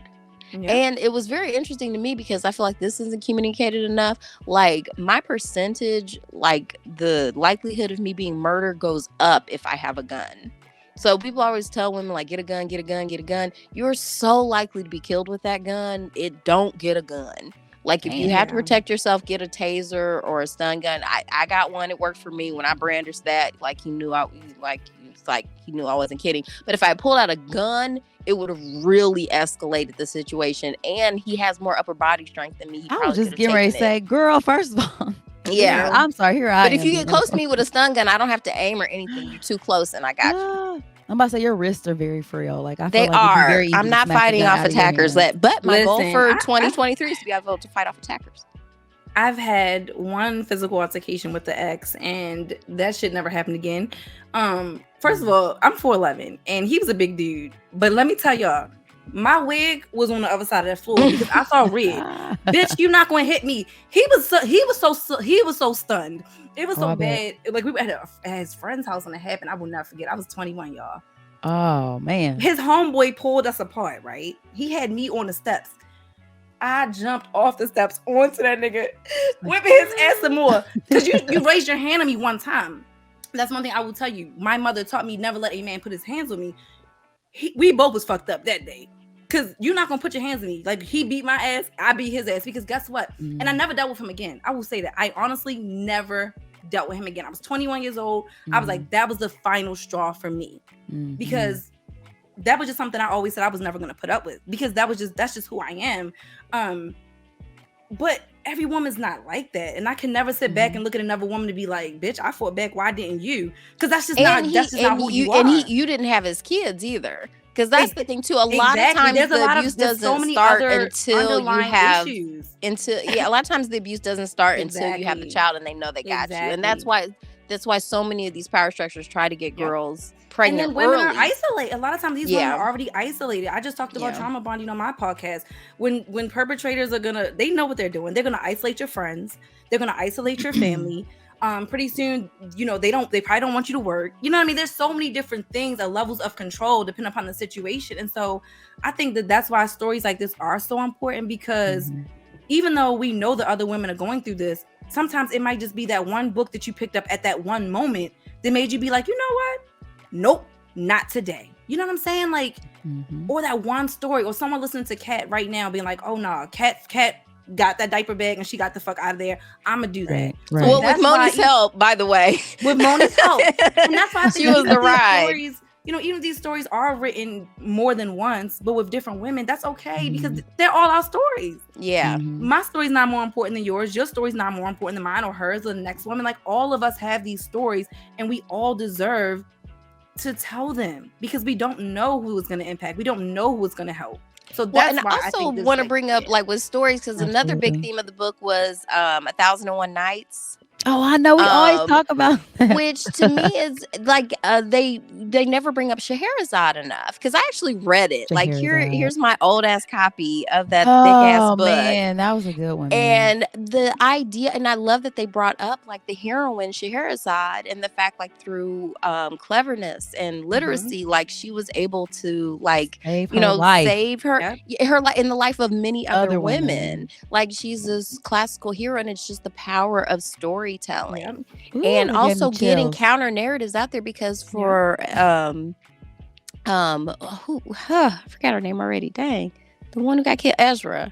Yeah. And it was very interesting to me because I feel like this isn't communicated enough. Like my percentage, like the likelihood of me being murdered goes up if I have a gun. So people always tell women like, get a gun, get a gun, get a gun. You're so likely to be killed with that gun. It don't get a gun. Like if you Damn. have to Yeah. protect yourself, get a taser or a stun gun. I got one. It worked for me when I brandished that. Like he knew he knew I wasn't kidding. But if I pulled out a gun, it would have really escalated the situation. And he has more upper body strength than me. He I was probably just could getting have ready to taken it. say, girl, first of all, Yeah. girl, I'm sorry, here I But am if you being get close to me inappropriate. with a stun gun, I don't have to aim or anything. You're too close and I got you. Ah, I'm about to say your wrists are very frail. Like I They feel like it'd be are. very easy I'm to not smack a fighting gun off out of your attackers. hand. But my goal Listen, for I've 2023 is to be able to fight off attackers. had one physical altercation with the ex, and that shit never happened again. First of all, I'm 4'11", and he was a big dude. But let me tell y'all, my wig was on the other side of that floor because I saw red. Bitch, you not going to hit me. He was so stunned. It was Oh, so I bet. bad. Like we were at his friend's house and it happened. I will never forget. I was 21, y'all. Oh man. His homeboy pulled us apart, right? He had me on the steps. I jumped off the steps onto that nigga, whipping his ass some more. Because you raised your hand on me one time. That's one thing I will tell you. My mother taught me never let a man put his hands on me. We both was fucked up that day. Because you're not going to put your hands on me. Like, he beat my ass, I beat his ass. Because guess what? And I never dealt with him again. I will say that. I honestly never dealt with him again. I was 21 years old. I was like, that was the final straw for me. Because that was just something I always said I was never going to put up with. Because that's just who I am. But every woman's not like that. And I can never sit back and look at another woman to be like, bitch, I fought back. Why didn't you? Because that's just not who you are. And you didn't have his kids either. Because that's the thing too. A lot of times the abuse doesn't start until you have issues. A lot of times the abuse doesn't start until you have the child and they know they got you. And that's why so many of these power structures try to get girls pregnant. And then women early. are isolated. A lot of times these women are already isolated. I just talked about trauma bonding on my podcast. When perpetrators are they know what they're doing. They're gonna isolate your friends. They're gonna isolate your family. Pretty soon, they probably don't want you to work. You know what I mean? There's so many different things, levels of control depending upon the situation. And so I think that's why stories like this are so important, because even though we know the other women are going through this, sometimes it might just be that one book that you picked up at that one moment that made you be like, you know what? Nope, not today. You know what I'm saying? Like, or that one story, or someone listening to Kat right now being like, oh no, Kat got that diaper bag and she got the fuck out of there. I'm gonna do that. Right. Well, with Moni's help, by the way. With Moni's help. And that's why I think she was the ride. Stories, even these stories are written more than once, but with different women, that's okay, because they're all our stories. Yeah. My story's not more important than yours. Your story's not more important than mine or hers or the next woman. Like, all of us have these stories and we all deserve to tell them, because we don't know who it's going to impact. We don't know who it's going to help. So that's why I also want to bring up like with stories, because another big theme of the book was 1001 Nights. Oh, I know. We always talk about that. Which to me is like they never bring up Scheherazade enough, because I actually read it. Like here's my old ass copy of that thick ass book. Oh man, that was a good one. And the idea, and I love that they brought up like the heroine Scheherazade, and the fact like through cleverness and literacy, like she was able to like save her in the life of many other women. Like she's this classical hero, and it's just the power of storytelling. Ooh, and also getting counter narratives out there, because for I forgot her name already. Dang, the one who got killed, Ezra.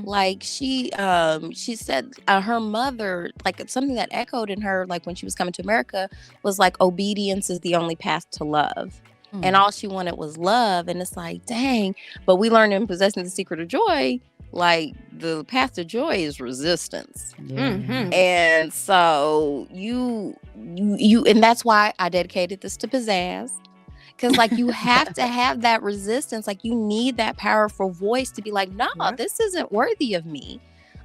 Like she said her mother, like something that echoed in her, like when she was coming to America, was like obedience is the only path to love. And all she wanted was love. And it's like, dang. But we learned in Possessing the Secret of Joy, like the path to joy is resistance. And so you and that's why I dedicated this to Pizzazz. Because like you have to have that resistance. Like you need that powerful voice to be like, no, this isn't worthy of me.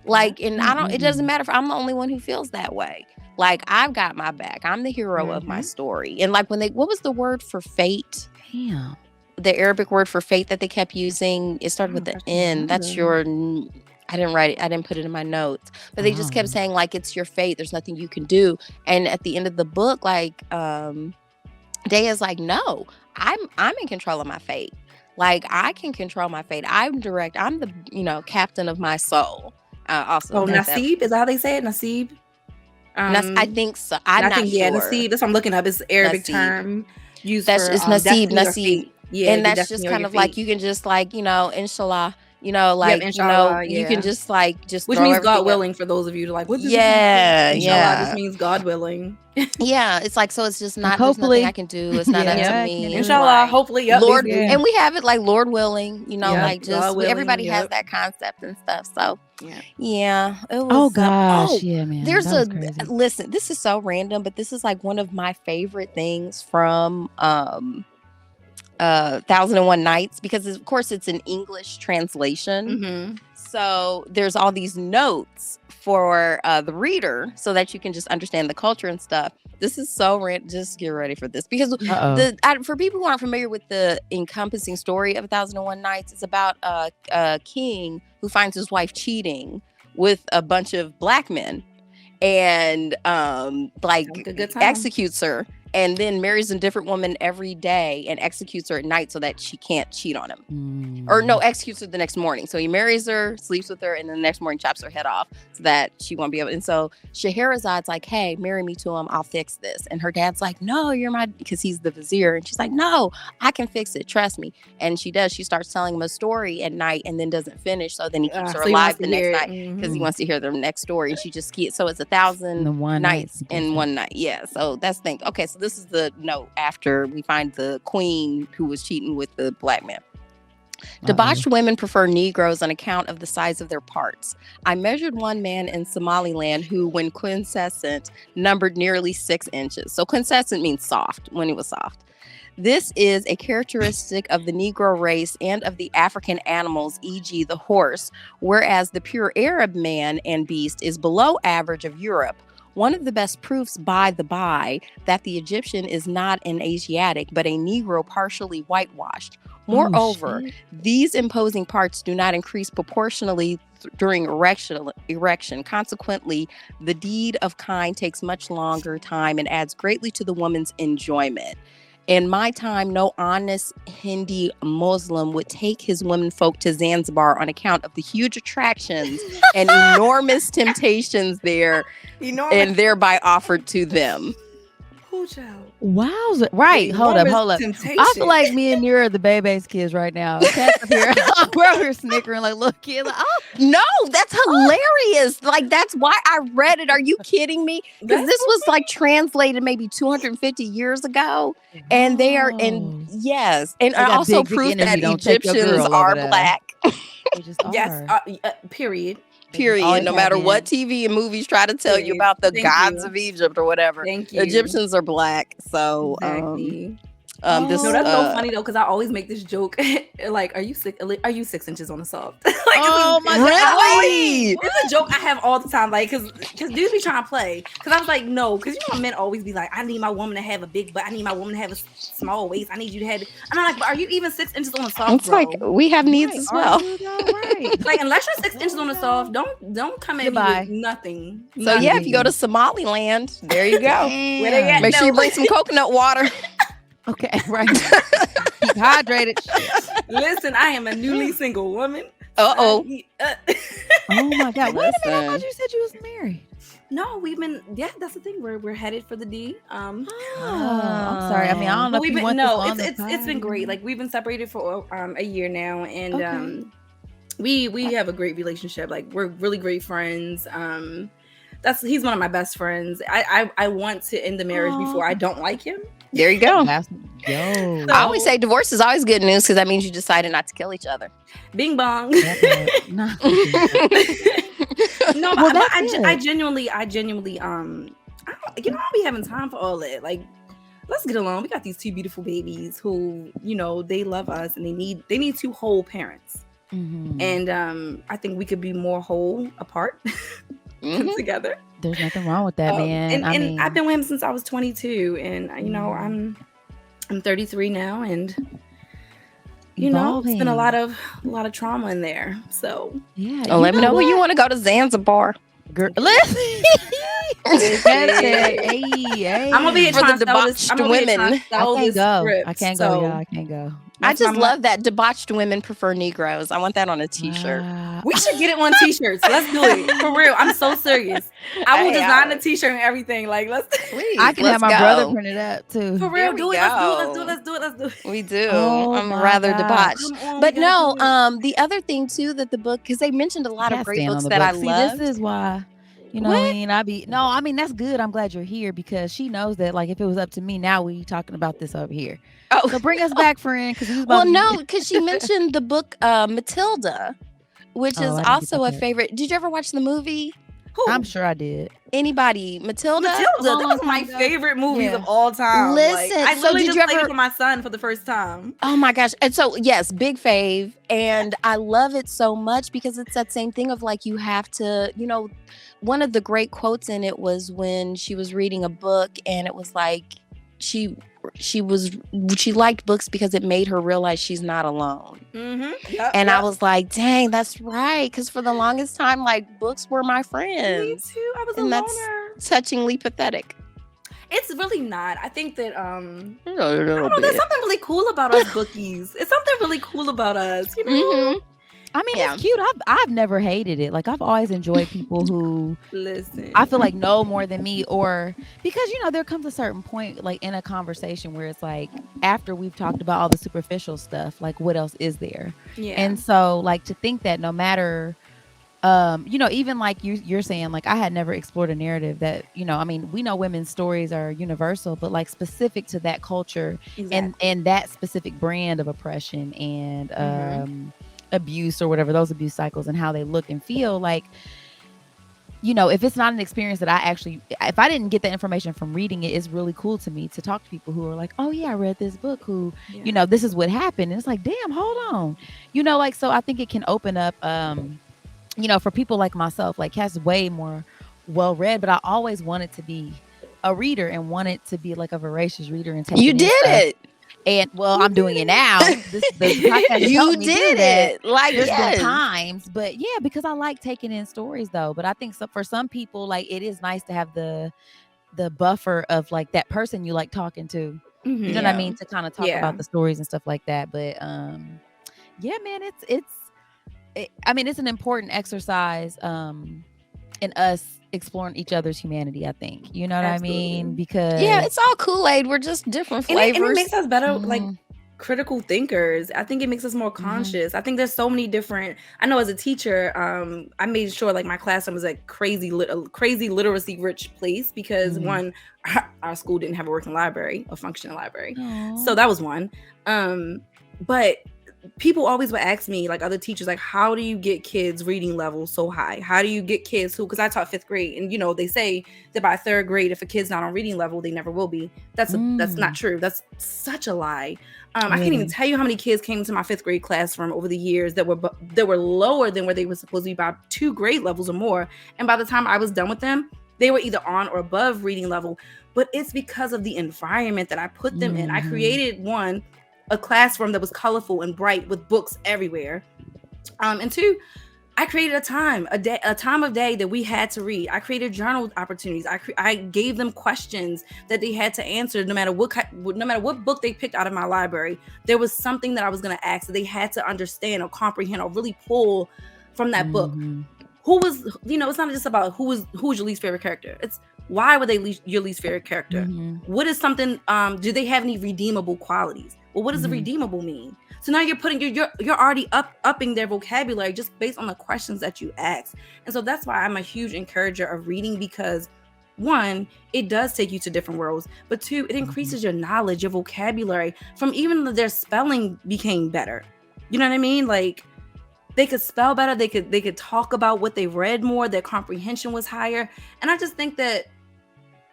Like, and it doesn't matter if I'm the only one who feels that way. Like I've got my back. I'm the hero of my story. And like what was the word for fate? Damn. The Arabic word for fate that they kept using, it started with the N. That's your, I didn't write it. I didn't put it in my notes, but they just kept saying like, it's your fate. There's nothing you can do. And at the end of the book, like, Daya's like, no, I'm in control of my fate. Like I can control my fate. I'm the, captain of my soul. Also, Nasib, is that how they say it? Nasib? I think so. I'm not sure. Yeah, Nasib. That's what I'm looking up. It's Arabic term used that's for Nasib. Yeah, and that's just kind of like you can just like inshallah, inshallah, you can just like which means God willing for those of you to like what does this means God willing. Yeah, it's like, so it's just not, hopefully there's nothing I can do. It's not up to me. Inshallah, like, hopefully, Lord, and we have it like Lord willing, like just willing, everybody has that concept and stuff. So it was, oh gosh, man. There's listen, this is so random, but this is like one of my favorite things from 1001 Nights, because of course it's an English translation. So there's all these notes for the reader so that you can just understand the culture and stuff. This is so random. Just get ready for this, because for people who aren't familiar with the encompassing story of 1001 Nights, it's about a king who finds his wife cheating with a bunch of black men and executes her. And then marries a different woman every day and executes her at night so that she can't cheat on him. Or no, executes her the next morning. So he marries her, sleeps with her, and then the next morning chops her head off so that she won't be able. And so Scheherazad's like, hey, marry me to him. I'll fix this. And her dad's like, no, because he's the vizier. And she's like, no, I can fix it. Trust me. And she does. She starts telling him a story at night and then doesn't finish. So then he keeps her alive the next night because he wants to hear the next story. And she just keeps. So it's 1,000 nights in one night. Yeah. So that's the thing. Okay. So this is the note after we find the queen who was cheating with the black man. Debauched women prefer Negroes on account of the size of their parts. I measured one man in Somaliland who, when quiescent, numbered nearly 6 inches. So quiescent means soft, when he was soft. This is a characteristic of the Negro race and of the African animals, e.g. the horse, whereas the pure Arab man and beast is below average of Europe. One of the best proofs, by the by, that the Egyptian is not an Asiatic, but a Negro partially whitewashed. Moreover, these imposing parts do not increase proportionally during erection. Consequently, the deed of kind takes much longer time and adds greatly to the woman's enjoyment. In my time, no honest Hindi Muslim would take his womenfolk to Zanzibar on account of the huge attractions and enormous temptations there, and thereby offered to them. Wow. Right. Hold up. I feel like me and Nerra are the Bebe's kids right now. Cat's up here. We're over here snickering like, look, kid. Like, no, that's hilarious. Like, that's why I read it. Are you kidding me? Because this was like translated maybe 250 years ago. And they are, and yes. And also proof that Egyptians are black. Yes. Period. No matter what TV and movies try to tell you about the gods of Egypt or whatever. Egyptians are black. So that's so funny though, because I always make this joke like, are you 6 inches on the soft? Like, oh my god, really? It's a joke I have all the time, like, because dudes be trying to play, because I was like, no, because men always be like, I need my woman to have a big butt, I need my woman to have a small waist, I need you to have it. And I'm like, but are you even 6 inches on the soft? It's like we have needs as well. Like, unless you're 6 inches on the soft, don't come at me with nothing. So yeah, if you go to Somaliland, there you go. Where they at? Make sure you bring some coconut water. Okay, right. Keep hydrated. Listen, I am a newly single woman. Oh my god! Wait a minute, I thought you said you was married. No, we've been. Yeah, that's the thing. We're headed for the D. I'm sorry. I mean, I don't know. It's been great. Like, we've been separated for a year now, and we have a great relationship. Like, we're really great friends. He's one of my best friends. I want to end the marriage before I don't like him. There you go. Yo. I always say divorce is always good news because that means you decided not to kill each other. Bing bong. No. No, Well, but that's I genuinely, I'll be having time for all that. Like, let's get along. We got these two beautiful babies who, they love us and they need two whole parents. Mhm. And I think we could be more whole apart than together. There's nothing wrong with that, man. And I've been with him since I was 22, and I'm 33 now, and it's been a lot of trauma in there. So yeah. Let me know when you want to go to Zanzibar. Girl, listen. Hey. I'm gonna be here For trying the to sell this. debauched women. I can't go. Script, I can't go, y'all. I can't go. I just love that debauched women prefer Negroes. I want that on a t-shirt. We should get it on t-shirts. Let's do it. For real. I'm so serious. I will design a t-shirt and everything. Like, Please, I can have my brother print it up too. For real. Do it. Let's do it. We do. Oh, I'm rather God. debauched. But no, the other thing too that the book, because they mentioned a lot of great books that I love. This is why. You know what I mean? I mean, that's good. I'm glad you're here because she knows that, like, if it was up to me, now we talking about this over here. Oh, so bring us back, friend. Because she mentioned the book Matilda, which is also a favorite. Did you ever watch the movie? Who? I'm sure I did. Anybody? Matilda? That was my favorite movies of all time. Listen, I literally just played it ever for my son for the first time. Oh my gosh. And so, yes, big fave. And I love it so much because it's that same thing of like, you have to, one of the great quotes in it was when she was reading a book and it was like, she liked books because it made her realize she's not alone. Mm-hmm. I was like, dang, that's right. Because for the longest time, like, books were my friends. Me too. I was a loner. That's touchingly pathetic. It's really not. I think that I don't know, bit. there's something really cool about us bookies. It's something really cool about us, Mm-hmm. I mean, it's cute. I've never hated it. Like, I've always enjoyed people who listen. I feel like know more than me, or because there comes a certain point, like in a conversation where it's like after we've talked about all the superficial stuff, like what else is there? Yeah. And so, like, to think that no matter, even like you're saying, like, I had never explored a narrative that I mean, we know women's stories are universal, but like specific to that culture and that specific brand of oppression and abuse or whatever, those abuse cycles and how they look and feel, like, if it's not an experience that if I didn't get that information from reading it, it's really cool to me to talk to people who are like, oh yeah, I read this book, who this is what happened, and it's like, damn, hold on, like, so I think it can open up for people like myself, like Cass, way more well read, but I always wanted to be a reader and wanted to be like a voracious reader and take you did it. And I'm doing it now. The podcast you did it. Like, there's been times, but yeah, because I like taking in stories though. But I think for some people, like, it is nice to have the buffer of like that person you like talking to. Mm-hmm. You know what I mean? To kind of talk about the stories and stuff like that. But yeah, man, I mean, it's an important exercise in us exploring each other's humanity, I think. You know what I mean? Because it's all Kool-Aid. We're just different flavors. And it makes us better, like, critical thinkers. I think it makes us more conscious. I think there's so many different. I know as a teacher, I made sure like my classroom was a crazy literacy rich place because one, our school didn't have a working library, a functioning library. So that was one. But people always would ask me, like other teachers, like, how do you get kids reading levels so high? How do you get kids who, because I taught 5th grade, and they say that by 3rd grade, if a kid's not on reading level, they never will be. That's not true. That's such a lie. I can't even tell you how many kids came to my 5th grade classroom over the years that were lower than where they were supposed to be by 2 grade levels or more. And by the time I was done with them, they were either on or above reading level. But it's because of the environment that I put them in. I created a classroom that was colorful and bright with books everywhere. And 2, I created a time of day that we had to read. I created journal opportunities. I gave them questions that they had to answer no matter what book they picked out of my library. There was something that I was going to ask that they had to understand or comprehend or really pull from that book. Who was, it's not just about who's your least favorite character. It's why were they your least favorite character? What is something, do they have any redeemable qualities? Well, what does the redeemable mean? So now you're putting you're already upping their vocabulary just based on the questions that you ask. And so that's why I'm a huge encourager of reading, because one, it does take you to different worlds, but two, it increases your knowledge, your vocabulary, from even their spelling became better. You know what I mean? Like, they could spell better, they could talk about what they read more, their comprehension was higher. And I just think that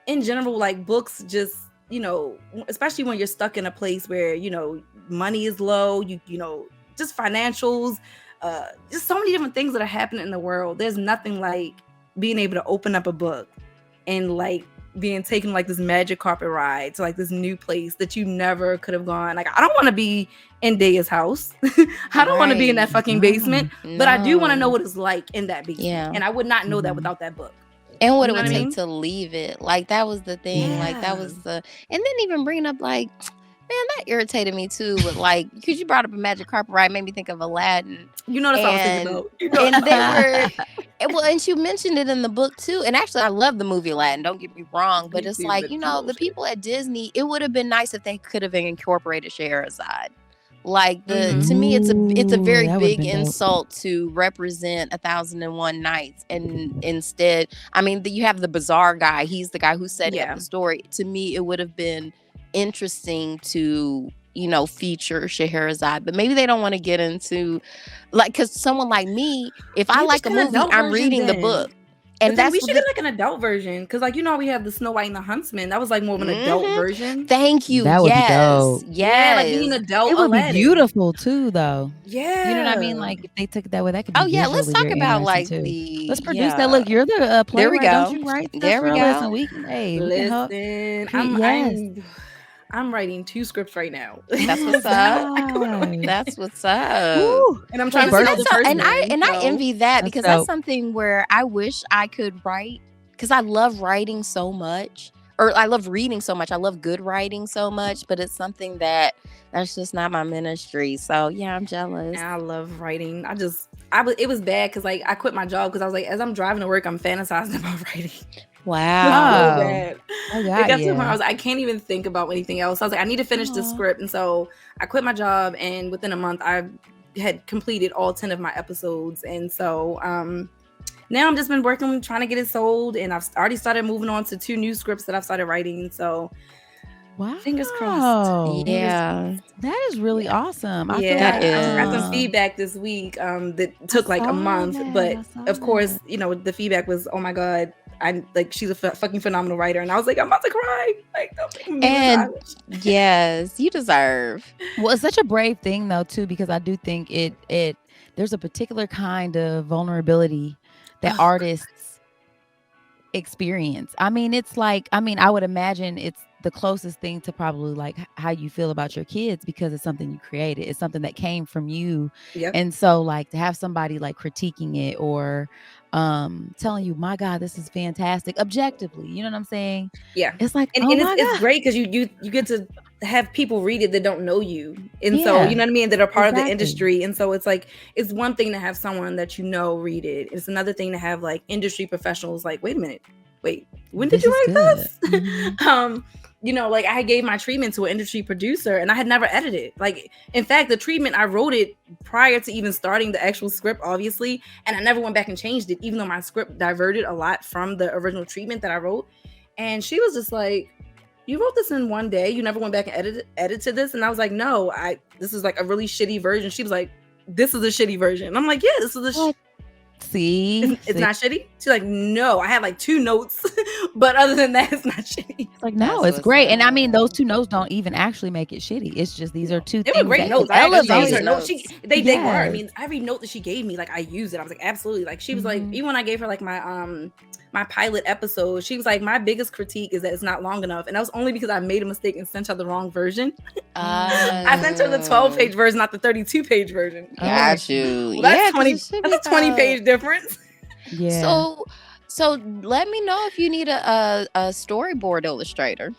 in general, like, books just, you know, especially when you're stuck in a place where, you know, money is low, you know, just financials, just so many different things that are happening in the world. There's nothing like being able to open up a book and like being taken like this magic carpet ride to like this new place that you never could have gone. Like, I don't want to be in Daya's house. I don't want to be in that fucking basement, but I do want to know what it's like in that basement. Yeah. And I would not know that without that book. And what it would take to leave it. Like, that was the thing. Yeah. Like, that was the, and then even bringing up, like, man, that irritated me too. With like, because you brought up a magic carpet ride, made me think of Aladdin. You know that's what I was thinking about. You know. And they were, well, and she mentioned it in the book too. And actually, I love the movie Aladdin. Don't get me wrong, but it's like, you know, the people at Disney, it would have been nice if they could have incorporated Scheherazade. Like, to me, it's a very big insult to represent 1001 Nights, and instead, I mean, you have the bizarre guy. He's the guy who set up the story. To me, it would have been interesting to, you know, feature Scheherazade, but maybe they don't want to get into, like, because someone like me, if I like a movie, I'm reading the book. And that's, we should get like an adult version, because, like, you know, we have the Snow White and the Huntsman. That was like more of an adult version. Thank you. That would be dope. Yeah, like being an adult. It would be beautiful too, though. Yeah, you know what I mean. Like, if they took it that way, that could be. Oh yeah, let's talk about like the. Let's produce that. Look, you're the player. There we go. Don't you write? There we go. Listen, we can. Hey, listen, I'm writing 2 scripts right now. That's what's up. That's what's up. Woo. And I'm trying to the first and I envy that, because that's something where I wish I could write, because I love writing so much, or I love reading so much. I love good writing so much, but it's something that's just not my ministry. So yeah, I'm jealous. I love writing. It was bad because, like, I quit my job because I was like, as I'm driving to work, I'm fantasizing about writing. Wow. So bad. It got to the point I can't even think about anything else. I was like, I need to finish this script. And so I quit my job, and within a month I had completed all 10 of my episodes. And so now I've just been working, trying to get it sold, and I've already started moving on to 2 new scripts that I've started writing. So fingers crossed. Yeah. That is really awesome. I got some feedback this week that took like a month, but of course, you know, the feedback was, oh my God, she's a fucking phenomenal writer, and I was like, I'm about to cry. Like, don't make me and yes, you deserve. Well, it's such a brave thing though too, because I do think it there's a particular kind of vulnerability that artists experience. I mean, it's like, I would imagine it's the closest thing to probably like how you feel about your kids, because it's something you created. It's something that came from you. Yep. And so, like, to have somebody like critiquing it or telling you, my God, this is fantastic, objectively, you know what I'm saying? Yeah. It's like, and it's great because you get to have people read it that don't know you. And so, you know what I mean? That are part of the industry. And so it's like, it's one thing to have someone that you know read it. It's another thing to have like industry professionals like, wait a minute, when did you write this? Mm-hmm. You know, like, I gave my treatment to an industry producer, and I had never edited. Like, in fact, the treatment, I wrote it prior to even starting the actual script, obviously, and I never went back and changed it, even though my script diverted a lot from the original treatment that I wrote. And she was just like, you wrote this in one day? You never went back and edited this? And I was like, no, this is like a really shitty version. She was like, this is a shitty version. And I'm like, yeah, this is a it's not shitty. She's like, no, I had like 2 notes, but other than that, it's not shitty. It's like, no, it's great. And I mean, those 2 notes don't even actually make it shitty. It's just these are 2 things. They were great notes. They were. They were. I mean, every note that she gave me, like, I used it. I was like, absolutely. Like, she was like, even when I gave her like my pilot episode, she was like, my biggest critique is that it's not long enough. And that was only because I made a mistake and sent her the wrong version. I sent her the 12-page version, not the 32-page version. Got you. Well, that's 20-page difference. Yeah. So let me know if you need a storyboard illustrator.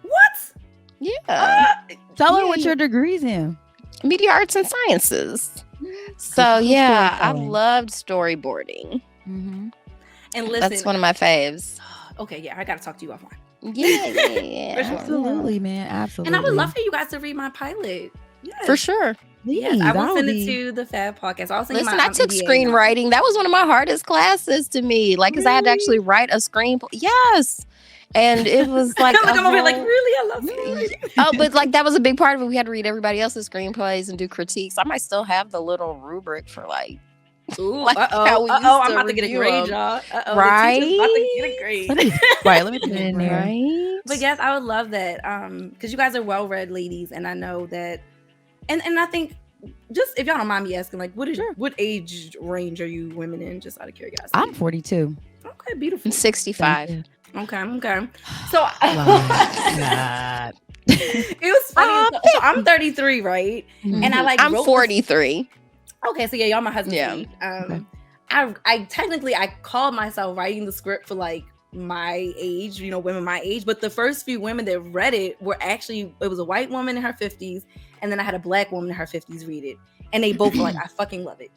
What? Yeah. Tell her what your degree's in. Media arts and sciences. So yeah, I loved storyboarding. Mm-hmm. And listen, that's one of my faves. Okay, yeah, I gotta talk to you offline. Yeah. Absolutely, man. Absolutely. And I would love for you guys to read my pilot. Yes. For sure. Yes, I will send it to the Fab Podcast. I'll send Listen, you my I took MBA screenwriting. That was one of my hardest classes to me. Like, because I had to actually write a screenplay. Yes. And it was like, I'm over here like, really? I love screenwriting. Oh, but like that was a big part of it. We had to read everybody else's screenplays and do critiques. I might still have the little rubric for like, ooh, like how we used to I'm about to get a grade, y'all. Right? The teacher's about to get a grade. Let me put it in there. Right? But yes, I would love that. Because you guys are well-read ladies, and I know that, and I think, just if y'all don't mind me asking, like, what age range are you women in? Just out of curiosity. I'm 42. Okay, beautiful. I'm 65. Okay. So It was funny. So I'm 33, right? Mhm. And I'm 43. Okay, so yeah, y'all my husband's age. Okay. I technically called myself writing the script for like my age, women my age, but the first few women that read it were actually, it was a white woman in her 50s, and then I had a black woman in her 50s read it, and they both were like, I fucking love it.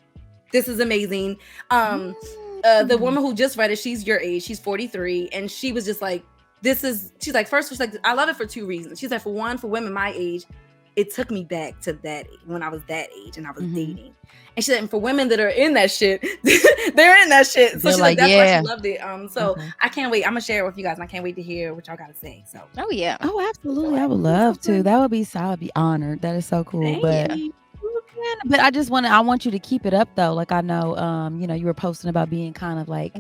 This is amazing. The woman who just read it, she's your age, she's 43, and she was just like, she's like, first, she's like, I love it for two reasons. She's like, for one, for women my age, it took me back to that when I was that age and I was dating. And she said, and for women that are in that shit, they're in that shit. So she's like, that's why she loved it. So I can't wait. I'm gonna share it with you guys, and I can't wait to hear what y'all gotta say. So oh, absolutely, I would love to. That would be so. I would be honored. That is so cool. But I want you to keep it up though. Like I know, you were posting about being kind of like,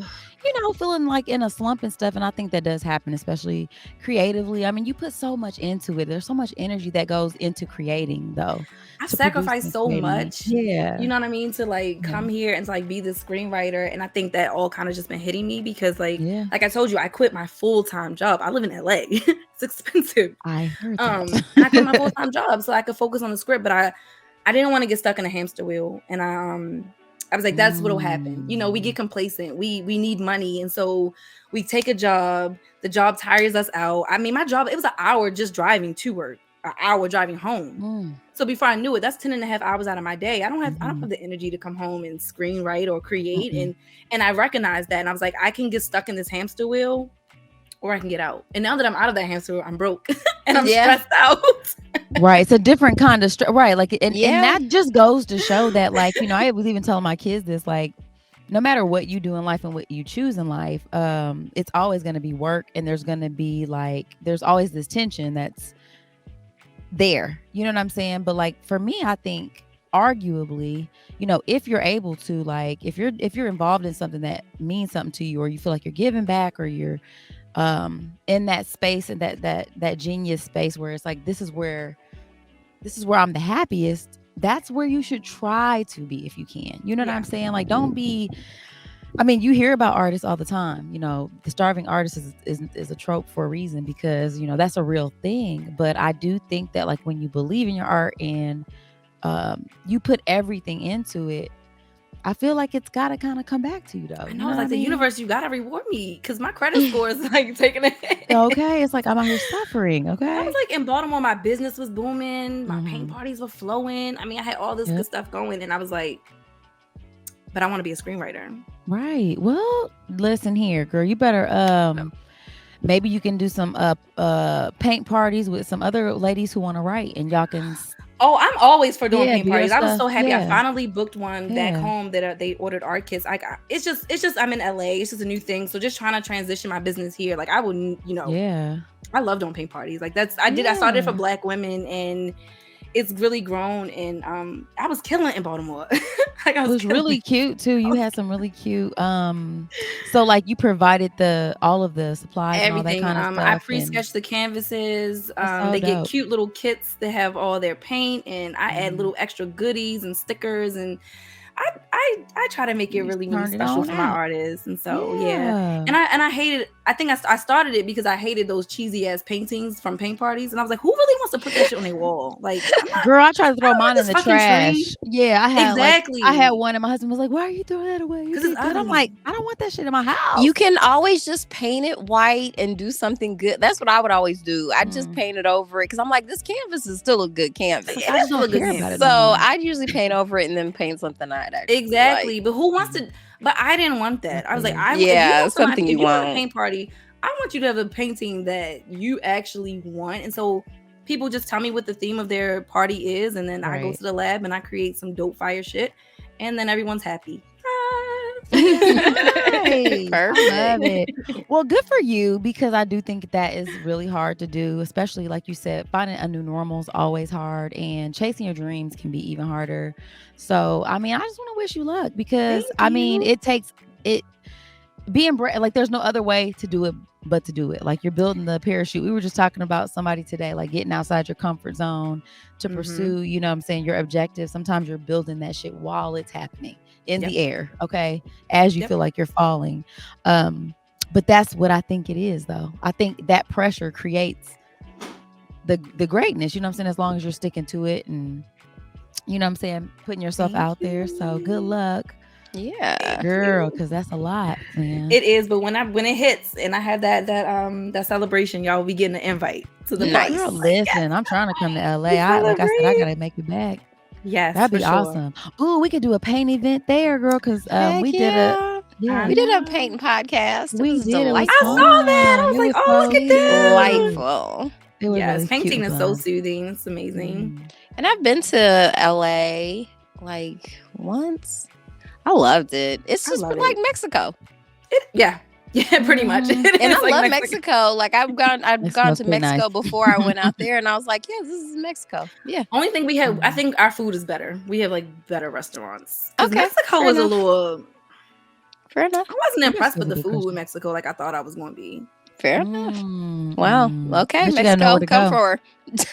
feeling like in a slump and stuff. And I think that does happen, especially creatively. I mean, you put so much into it. There's so much energy that goes into creating though. I've sacrificed so much. Yeah. You know what I mean? To like come here and to like be the screenwriter. And I think that all kind of just been hitting me because like I told you, I quit my full-time job. I live in LA. It's expensive. I heard that. And I quit my full-time job so I could focus on the script, but I didn't want to get stuck in a hamster wheel. And I was like, that's what'll happen. We get complacent. We need money. And so we take a job. The job tires us out. I mean, my job, it was an hour just driving to work, an hour driving home. So before I knew it, that's 10.5 hours out of my day. I don't have the energy to come home and screenwrite or create. And I recognized that. And I was like, I can get stuck in this hamster wheel or I can get out. And now that I'm out of that hamster wheel, I'm broke and I'm stressed out. Right. It's a different kind of right. Like, and that just goes to show that, like, I was even telling my kids this, like, no matter what you do in life and what you choose in life, it's always going to be work. And there's going to be like, there's always this tension that's there. You know what I'm saying? But like, for me, I think arguably, if you're able to, like, if you're involved in something that means something to you, or you feel like you're giving back, or you're in that space and that genius space where it's like, this is where I'm the happiest, that's where you should try to be if you can. You know what I'm saying? Like, don't be, I mean, you hear about artists all the time, the starving artist is a trope for a reason, because that's a real thing. But I do think that, like, when you believe in your art and you put everything into it, I feel like it's got to kind of come back to you, though. I know, it's like the universe, you got to reward me because my credit score is like taking a hit. Okay, it's like I'm out here suffering. Okay. I was like in Baltimore, my business was booming, my paint parties were flowing. I mean, I had all this good stuff going, and I was like, but I want to be a screenwriter. Right. Well, listen here, girl. You better maybe you can do some paint parties with some other ladies who want to write, and y'all can. Oh, I'm always for doing paint parties. I was so happy. I finally booked one back home that they ordered art kits. It's just I'm in LA. It's just a new thing. So just trying to transition my business here. Like I wouldn't, I love doing paint parties. Like I started for Black women, and it's really grown. And I was killing it in Baltimore. Like it was really cute too. You had some really cute. So like you provided all of the supplies, everything. And all that kind of stuff. I pre-sketched the canvases. They get cute little kits that have all their paint, and I add little extra goodies and stickers, and I try to make it really special for my artists. And so and I hated. I think I started it because I hated those cheesy ass paintings from paint parties, and I was like, who really wants to put that shit on their wall? Like, girl, I tried to throw mine in the trash. Tree. Yeah, I had exactly. I had one, and my husband was like, "Why are you throwing that away?" Because I'm like, I don't want that shit in my house. You can always just paint it white and do something good. That's what I would always do. I just paint it over it because I'm like, this canvas is still a good canvas. I just don't care about it. So I usually paint over it and then paint something I'd actually exactly. like. But who wants to? But I didn't want that. I was like, something if you want. A paint party, I want you to have a painting that you actually want. And so people just tell me what the theme of their party is, and then I go to the lab and I create some dope fire shit, and then everyone's happy. Nice. I love it. Well, good for you, because I do think that is really hard to do, especially like you said, finding a new normal is always hard, and chasing your dreams can be even harder. So, I mean, I just want to wish you luck, because I mean, it takes it being like there's no other way to do it but to do it. Like, you're building the parachute. We were just talking about somebody today, like getting outside your comfort zone to pursue, you know what I'm saying, your objective. Sometimes you're building that shit while it's happening in the air, okay, as you feel like you're falling. But that's what I think it is, though. I think that pressure creates the greatness, you know what I'm saying, as long as you're sticking to it and, you know what I'm saying, putting yourself out there. So good luck. Yeah, girl, because that's a lot, man. It is, but when it hits and I have that celebration, y'all will be getting an invite to the party. Girl, listen, I'm trying to come to LA. Like I said, I gotta make it back. Yes, that'd be awesome. Ooh, we could do a paint event there, girl, because we did a painting podcast. We did. I saw that. I was like, oh, look at this. Delightful. It was really painting is so soothing. It's amazing. And I've been to LA like once. I loved it. It's just like Mexico. Yeah, pretty much. And I love Mexico. Like I've gone to Mexico before I went out there, and I was like, yeah, this is Mexico. Yeah. Only thing we have, I think our food is better. We have like better restaurants. Okay. Mexico was a little. Fair enough. I wasn't impressed with the food in Mexico like I thought I was going to be. Fair enough. Wow. Okay, Mexico, come for her.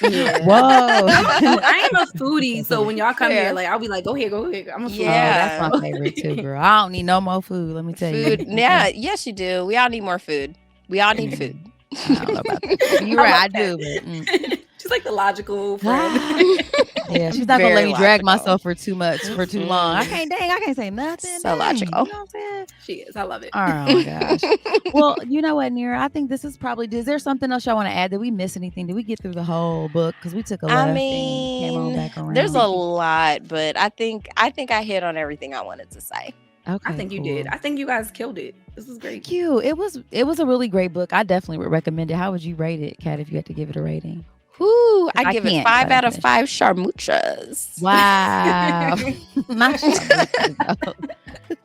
Yeah. Whoa. I am a foodie, so when y'all come here, like I'll be like, go here. I'm a foodie. Yeah, that's my favorite too, girl. I don't need no more food. Let me tell you. Yeah, yes, you do. We all need more food. We all need food. I don't know about that. You're right, I do. But, she's like the logical friend. Yeah, she's not gonna let me drag myself for too long. I can't say nothing. So logical. You know what I'm saying? She is. I love it. Oh my gosh. Well, you know what, Nerra? I think this is probably. Is there something else y'all want to add? Did we miss anything? Did we get through the whole book? Because we took a left and came on back around. There's a lot, but I think I hit on everything I wanted to say. Okay, I think you did. I think you guys killed it. This was great. Thank you. It was a really great book. I definitely would recommend it. How would you rate it, Kat, if you had to give it a rating? Ooh, I give it 5 out of 5 sharmuchas. Wow. Not sharmuchas.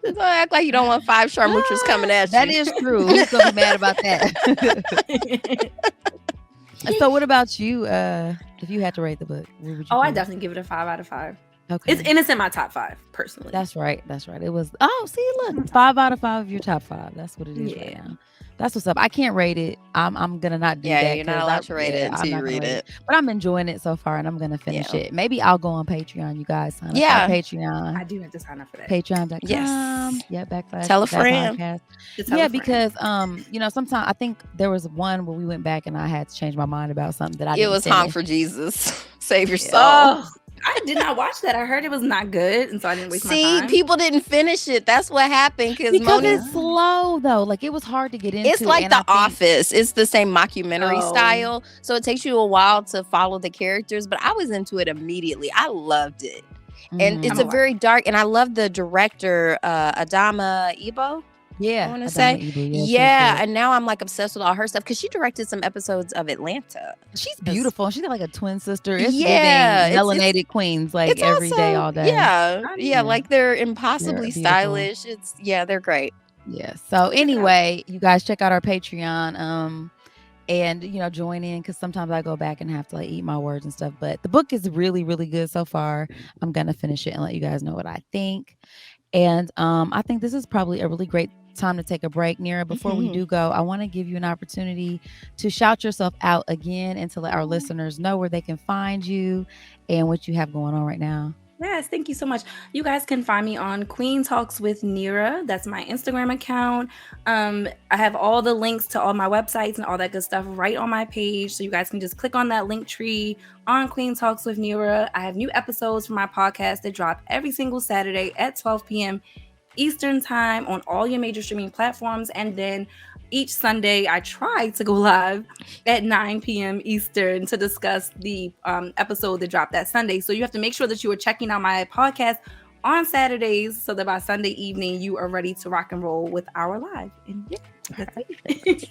Don't act like you don't want 5 sharmuchas coming at you. That is true. Who's gonna be mad about that? So what about you? If you had to rate the book, what would you I definitely give it a 5 out of 5. Okay. It's in my top 5 personally. That's right. It was look, 5 out of 5 of your top 5. That's what it is right now. That's what's up. I can't rate it. I'm gonna not do that. Yeah, you're not allowed to rate it until you read it. But I'm enjoying it so far, and I'm gonna finish it. Maybe I'll go on Patreon. You guys sign up for Patreon. I do have to sign up for that. Patreon.com. Yes. Yeah, / Tell a friend. Because sometimes I think there was one where we went back and I had to change my mind about something that I didn't It was finish. Honk for Jesus. Save your soul. Oh. I did not watch that. I heard it was not good, and so I didn't waste my time. People didn't finish it. That's what happened because it's slow though. Like it was hard to get into. It's like The Office. It's the same mockumentary style, so it takes you a while to follow the characters. But I was into it immediately. I loved it, and it's a very dark. And I love the director, Adama Ebo. Yeah, I want to say, and now I'm like obsessed with all her stuff because she directed some episodes of Atlanta. She's beautiful. She's got like a twin sister. It's melanated queens, like every day, all day. Yeah, like they're impossibly stylish. They're great. Yeah. So anyway, you guys check out our Patreon, and join in because sometimes I go back and have to like eat my words and stuff. But the book is really, really good so far. I'm gonna finish it and let you guys know what I think. And I think this is probably a really great time to take a break. Nerra, before we do go, I want to give you an opportunity to shout yourself out again and to let our listeners know where they can find you and what you have going on right now. Yes, thank you so much. You guys can find me on Queen Talks with Nerra. That's my Instagram account. I have all the links to all my websites and all that good stuff right on my page. So you guys can just click on that link tree on Queen Talks with Nerra. I have new episodes for my podcast that drop every single Saturday at 12 p.m. Eastern time on all your major streaming platforms. And then each Sunday, I try to go live at 9 p.m. Eastern to discuss the episode that dropped that Sunday. So you have to make sure that you are checking out my podcast on Saturdays so that by Sunday evening, you are ready to rock and roll with our live. And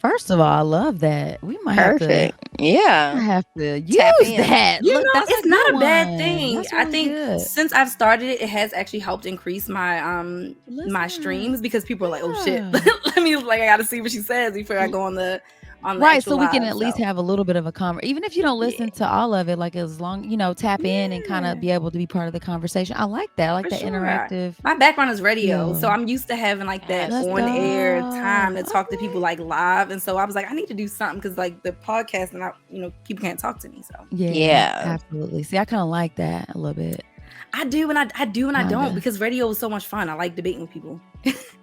First of all, I love that. We might Perfect. Yeah. have to Tap use in. that. You Look, know, that's it's a not good a bad one. thing. That's I really think good. since I've started it, it has actually helped increase my my streams because people are like, oh shit, Yeah. let me I gotta see what she says before I go on the Right, actual so we can live, at least so have a little bit of a conversation, even if you don't listen to all of it. Like as long, tap in and kind Yeah. of be able to be part of the conversation. I like that. I like For that sure. interactive. My background is radio, so Yeah. I'm used to having like that Let's on air go. time to talk to people Okay. like live, and so I was like, I need to do something because like the podcast and people can't talk to me, so Yeah, Yeah. absolutely. See, I kind of like that a little bit. I do and I do and I don't Kinda. because radio is so much fun. I like debating with people.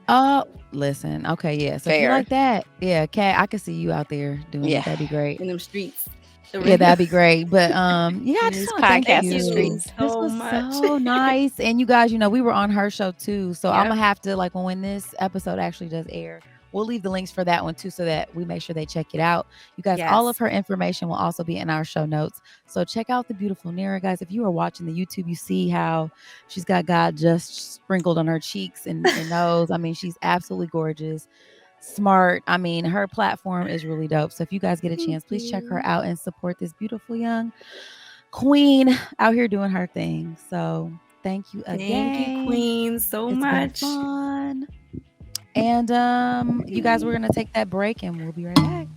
Oh, listen. Okay, yeah. So if you Fair. like that, yeah, Kat, I could see you out there doing Yeah. it. That'd be great. In them streets. Yeah, that'd be great. But yeah, I In just these want to thank podcast you. streets. This so was much. so nice. And you guys, we were on her show too. So I'm Yep. gonna have to when this episode actually does air, we'll leave the links for that one too, so that we make sure they check it out. You guys, all of Yes. her information will also be in our show notes. So check out the beautiful Nerra, guys. If you are watching the YouTube, you see how she's got God just sprinkled on her cheeks and nose. I mean, she's absolutely gorgeous. Smart. I mean, her platform is really dope. So if you guys get a chance, please check her out and support this beautiful young queen out here doing her thing. So thank you again. Thank you, Queen, so It's much. been fun. And you guys, we're gonna take that break and we'll be right back.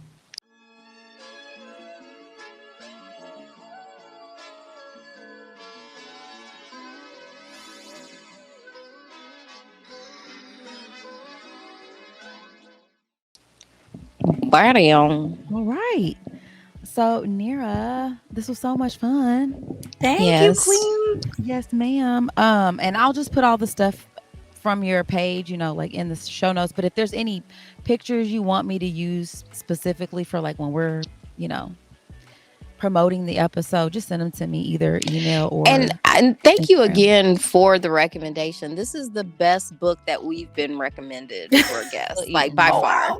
Bam. All right. So Nerra, this was so much fun. Thank Yes. you, Queen. Yes, ma'am. And I'll just put all the stuff from your page, like in the show notes. But if there's any pictures you want me to use specifically for like when we're, promoting the episode, just send them to me, either email or And thank you Instagram. again for the recommendation. This is the best book that we've been recommended for a guest, like by far. Wow.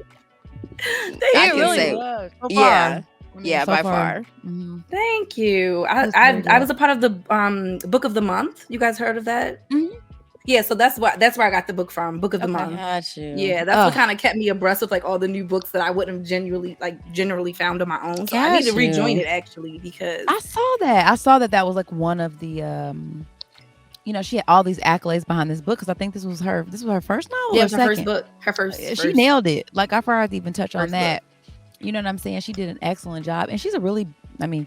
I Thank can you. say, was. So yeah, far. yeah, So by far. far. Mhm. Thank you. That's very I was dope. a part of the book of the month. You guys heard of that? Mhm. Yeah, so that's where I got the book from, book of the Okay. month. Got you. Yeah, that's what kind of kept me abreast with like all the new books that I wouldn't have generally found on my own. So I need to Got rejoin you. it actually because I saw that was like one of the she had all these accolades behind this book, because I think this was her first novel. yeah, or it was her first second? book. Her first. She nailed it. Like I forgot to even touch on First that. You know what I'm saying? She did an excellent job, and she's a really,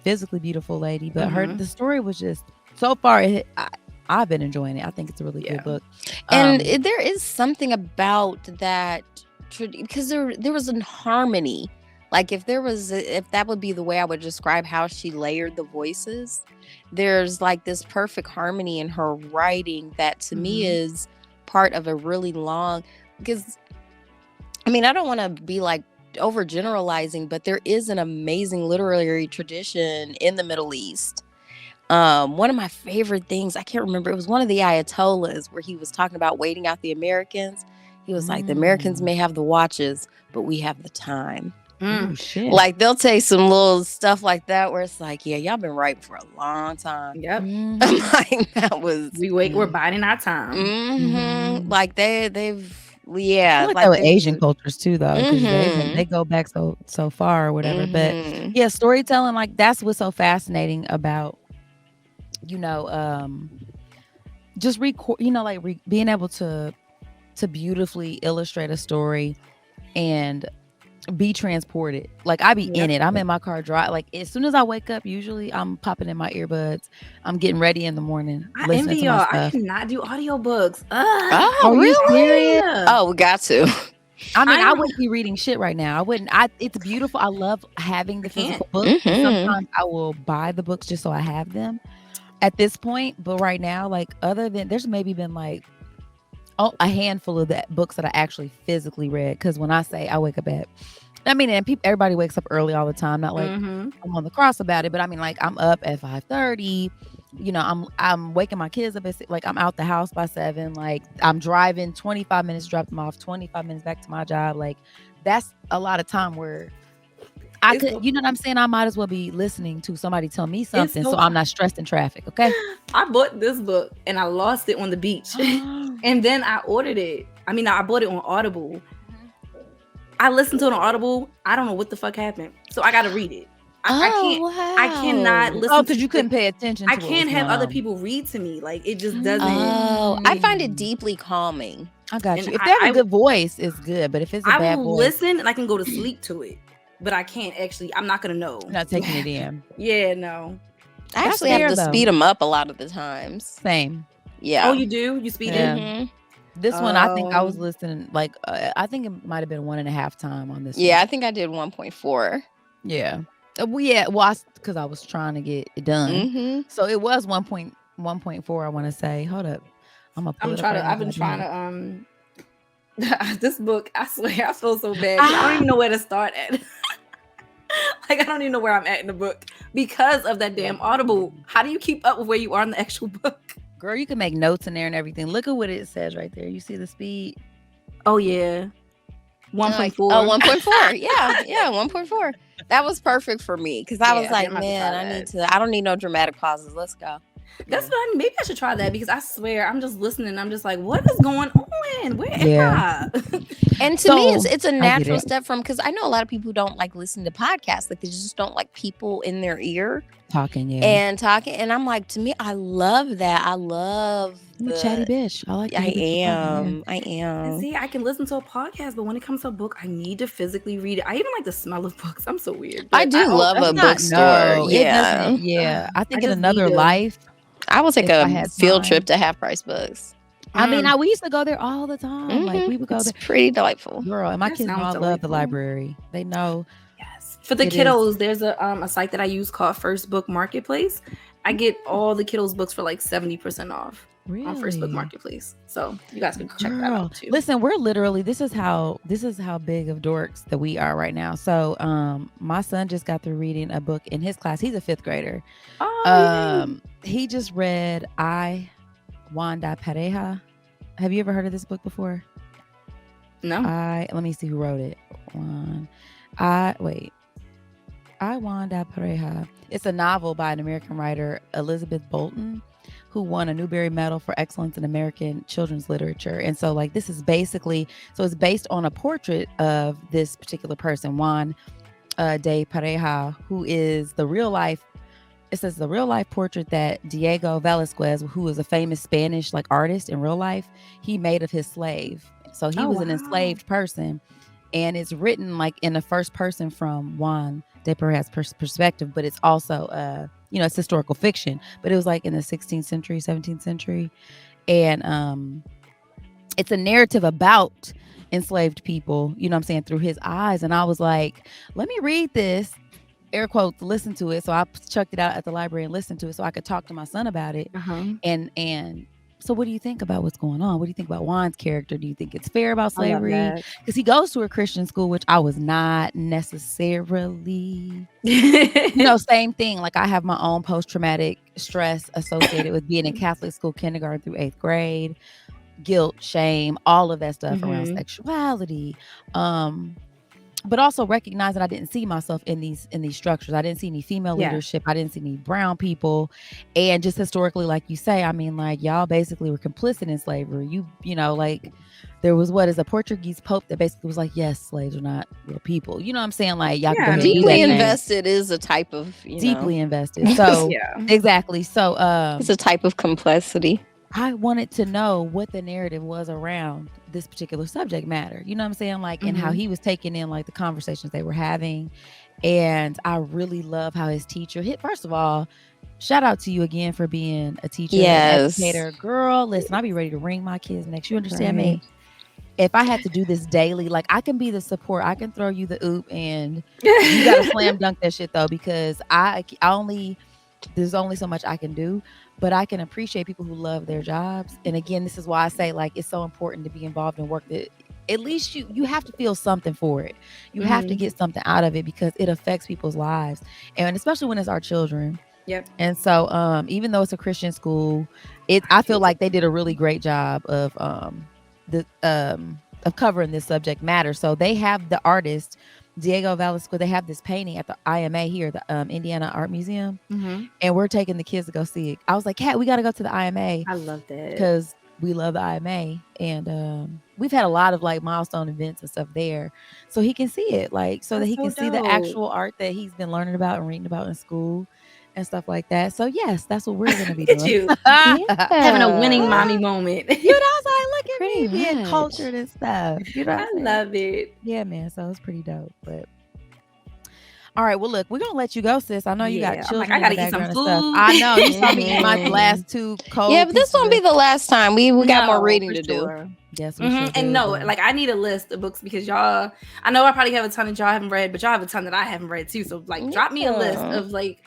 physically beautiful lady. But Mhm. the story was just so far. I've been enjoying it. I think it's a really good book. And there is something about that because there was a harmony. Like if that would be the way I would describe how she layered the voices. There's like this perfect harmony in her writing that to me is part of a really long, because I don't want to be like overgeneralizing, but there is an amazing literary tradition in the Middle East. One of my favorite things, I can't remember, it was one of the Ayatollahs where he was talking about waiting out the Americans. He was like, the Americans may have the watches, but we have the time. Oh, shit. Like they'll take some little stuff like that where it's like, yeah, y'all been writing for a long time. Yep. Like that was We're biding our time. like they've I like that with Asian cultures too, though, because they go back so far or whatever. But yeah, storytelling, like that's what's so fascinating about just record, being able to beautifully illustrate a story and be transported. Like I be in it. I'm in my car drive. Like as soon as I wake up, usually I'm popping in my earbuds. I'm getting ready in the morning. I listening envy to my y'all. stuff. I cannot do audiobooks. Oh, Are you really? serious? Oh, we got to. I wouldn't be reading shit right now. I wouldn't. It's beautiful. I love having the physical book. Mhm. Sometimes I will buy the books just so I have them at this point. But right now, like other than there's maybe been like a handful of that books that I actually physically read. Because when I say I wake up at, everybody wakes up early all the time. Not like I'm on the cross about it, but like I'm up at 5:30. I'm waking my kids up at like I'm out the house by 7. Like I'm driving 25 minutes, drop them off, 25 minutes back to my job. Like that's a lot of time where I could, you know what I'm saying? I might as well be listening to somebody tell me something so I'm not stressed in traffic. Okay. I bought this book and I lost it on the beach. And then I ordered it. I bought it on Audible. I listened to it on Audible. I don't know what the fuck happened, so I got to read it. I can't. Wow. I cannot listen. because you couldn't pay attention. I can't have other people read to me. Like it just doesn't. Oh, I find it deeply calming. I got And you. If they have a good voice, it's good. But if it's a I bad will voice, listen and I can go to sleep to it, but I can't actually. I'm not gonna know. you're not taking it in. Yeah, no. I That's actually have fair, to though. speed them up a lot of the times. Same. Yeah. Oh, you do? You speed Yeah. it? Mhm. This one, I think I was listening. Like, I think it might have been 1.5 time on this. Yeah, one. I think I did 1.4. Yeah. Well, because I was trying to get it done. Mm-hmm. So it was 1.4. I want to say. Hold up. I've been trying to this book, I swear I feel so bad. I don't even know where to start at. Like I don't even know where I'm at in the book because of that damn Audible. How do you keep up with where you are in the actual book? Girl, you can make notes in there and everything. Look at what it says right there. You see the speed? Oh yeah. 1.4. Oh, 1.4. Yeah, 1.4. That was perfect for me because I was like, I'm gonna have to try I don't need no dramatic pauses. Let's go. That's what maybe I should try that because I swear I'm just listening. I'm just like, what is going on? Where am I? And to me, it's a I get natural it. step from because I know a lot of people who don't like listen to podcasts. Like they just don't like people in their ear Talking, yeah. and talking. And I'm like, to me, I love that. I love I'm a chatty bitch. I like. I to am. And see, I can listen to a podcast, but when it comes to a book, I need to physically read it. I even like the smell of books. I'm so weird. I do love a bookstore. Yeah. Yeah. I think I in just another need to- life. I will take If I a had field time. trip to Half Price Books. I mean, we used to go there all the time. Like we would go It's there. pretty delightful. Girl, and my That kids sounds all love the delightful. library. They know. Yes. For the It kiddos, there's a site that I use called First Book Marketplace. I get all the kiddos' books for like 70% off on First Book Really? Marketplace. So you guys can check that Girl, out too. listen, we're literally this is how big of dorks that we are right now. So my son just got through reading a book in his class. He's a 5th grader. He just read I Wanda Pareja. Have you ever heard of this book before? No. Let me see who wrote it. I Wanda Pareja. It's a novel by an American writer, Elizabeth Bolton, who won a Newbery Medal for Excellence in American Children's Literature. And so like this is basically, it's based on a portrait of this particular person, Juan de Pareja, who is the real life portrait that Diego Velázquez, who was a famous Spanish like artist in real life, he made of his slave. So he was an enslaved person, and it's written like in the first person from Juan de Pareja's perspective, but it's also it's historical fiction, but it was like in the 16th century, 17th century, and it's a narrative about enslaved people, you know what I'm saying, through his eyes. And I was like, let me read this, air quotes, listen to it. So I chucked it out at the library and listened to it so I could talk to my son about it. And so what do you think about what's going on? What do you think about Juan's character? Do you think it's fair about slavery? Because he goes to a Christian school, which I was not necessarily, same thing. Like I have my own post-traumatic stress associated with being in Catholic school, kindergarten through 8th grade, guilt, shame, all of that stuff around sexuality. But also recognize that I didn't see myself in these structures. I didn't see any female leadership. I didn't see any brown people. And just historically, like you say, I mean, like y'all basically were complicit in slavery. You know, like there was a Portuguese Pope that basically was like, yes, slaves are not real people. You know what I'm saying? Like y'all can deeply invested is a type of deeply invested. So exactly. So it's a type of complexity. I wanted to know what the narrative was around this particular subject matter. You know what I'm saying? Like, and how he was taking in like the conversations they were having. And I really love how his teacher first of all, shout out to you again for being a teacher, educator. Girl, listen, I'll be ready to ring my kids next. You understand me? If I had to do this daily, like I can be the support. I can throw you the oop and you got to slam dunk that shit though, because there's only so much I can do. But I can appreciate people who love their jobs. And again, this is why I say like it's so important to be involved in work that at least you have to feel something for it. You have to get something out of it because it affects people's lives. And especially when it's our children. Yep. And so even though it's a Christian school, I feel like they did a really great job of covering this subject matter. So they have the artist Diego Velázquez. They have this painting at the IMA here, the Indiana Art Museum, and we're taking the kids to go see it. I was like, Kat, we got to go to the IMA. I love that because we love the IMA, and we've had a lot of like milestone events and stuff there, so he can see it, like, so that That's he so can see the dope. actual art that he's been learning about and reading about in school and stuff like that. So yes, that's what we're gonna be Look at doing. you. Yeah. Having a winning mommy moment. You know, I was like, look at me Pretty being much. cultured and stuff. You know what I I'm saying? love it. Yeah, man. So it's pretty dope. But all right, well, look, we're gonna let you go, sis. I know you got Yeah, I'm children. like, I in the gotta eat some background and stuff. food. I know you saw me eat my Mhm. last 2 cold. Yeah, but this pieces won't be of- the last time. We got more No, reading for to do. sure. Yes, we should. And no, like I need a list of books because y'all, I know I probably have a ton that y'all haven't read, but y'all have a ton that I haven't read too. So like, drop me a list Yeah. of like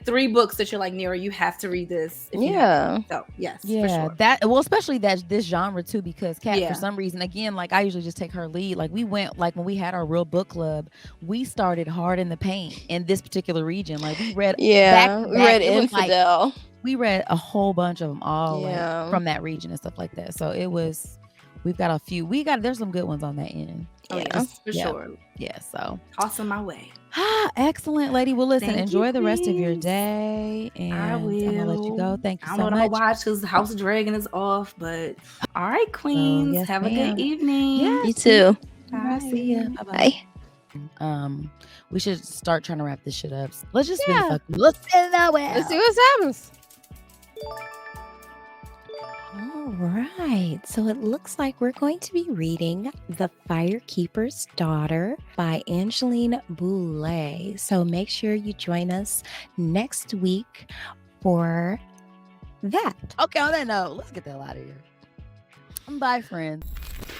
3 books that you're like, Nerra, you have to read this. if you Yeah. haven't. So yes, for yeah, sure. that well, especially that this genre too, because Kat, Yeah. for some reason, again, like I usually just take her lead. Like we went, like when we had our real book club, we started hard in the paint in this particular region. Like we read, Yeah. back to We back. read It was like- Infidel. we read a whole bunch of them all Yeah. like from that region and stuff like that. So it was, we've got a few. There's some good ones on that end. Oh Yeah. yes, for Yeah. sure. Yeah. So Toss them my way. excellent, lady. Well, listen, Thank you, enjoy the rest of your queens. day, and I'm gonna let you go. will. Thank you I don't so know what I'm much. gonna watch because House of Dragon is off, but all right, queens. yes, have a ma'am. good evening. Yeah. You too. Bye. See ya. Bye. Bye. We should start trying to wrap this shit up. Let's just Yeah. really fuck. Let's get it away. Let's see what happens. All right. So it looks like we're going to be reading The Firekeeper's Daughter by Angeline Boulay. So make sure you join us next week for that. Okay, on that note, let's get the hell out of here. Bye, friends.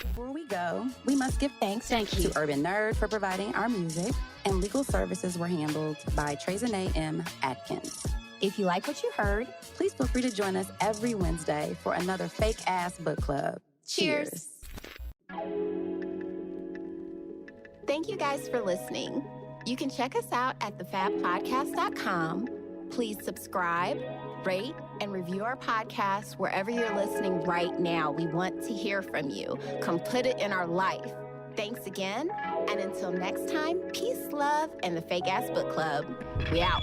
Before we go, we must give thanks to Urban Nerd for providing our music, and legal services were handled by Trezanae M. Atkins. If you like what you heard, please feel free to join us every Wednesday for another fake-ass book club. Cheers. Thank you guys for listening. You can check us out at thefabpodcast.com. Please subscribe, rate, and review our podcast wherever you're listening right now. We want to hear from you. Come put it in our life. Thanks again. And until next time, peace, love, and the Fake Ass Book Club. We out.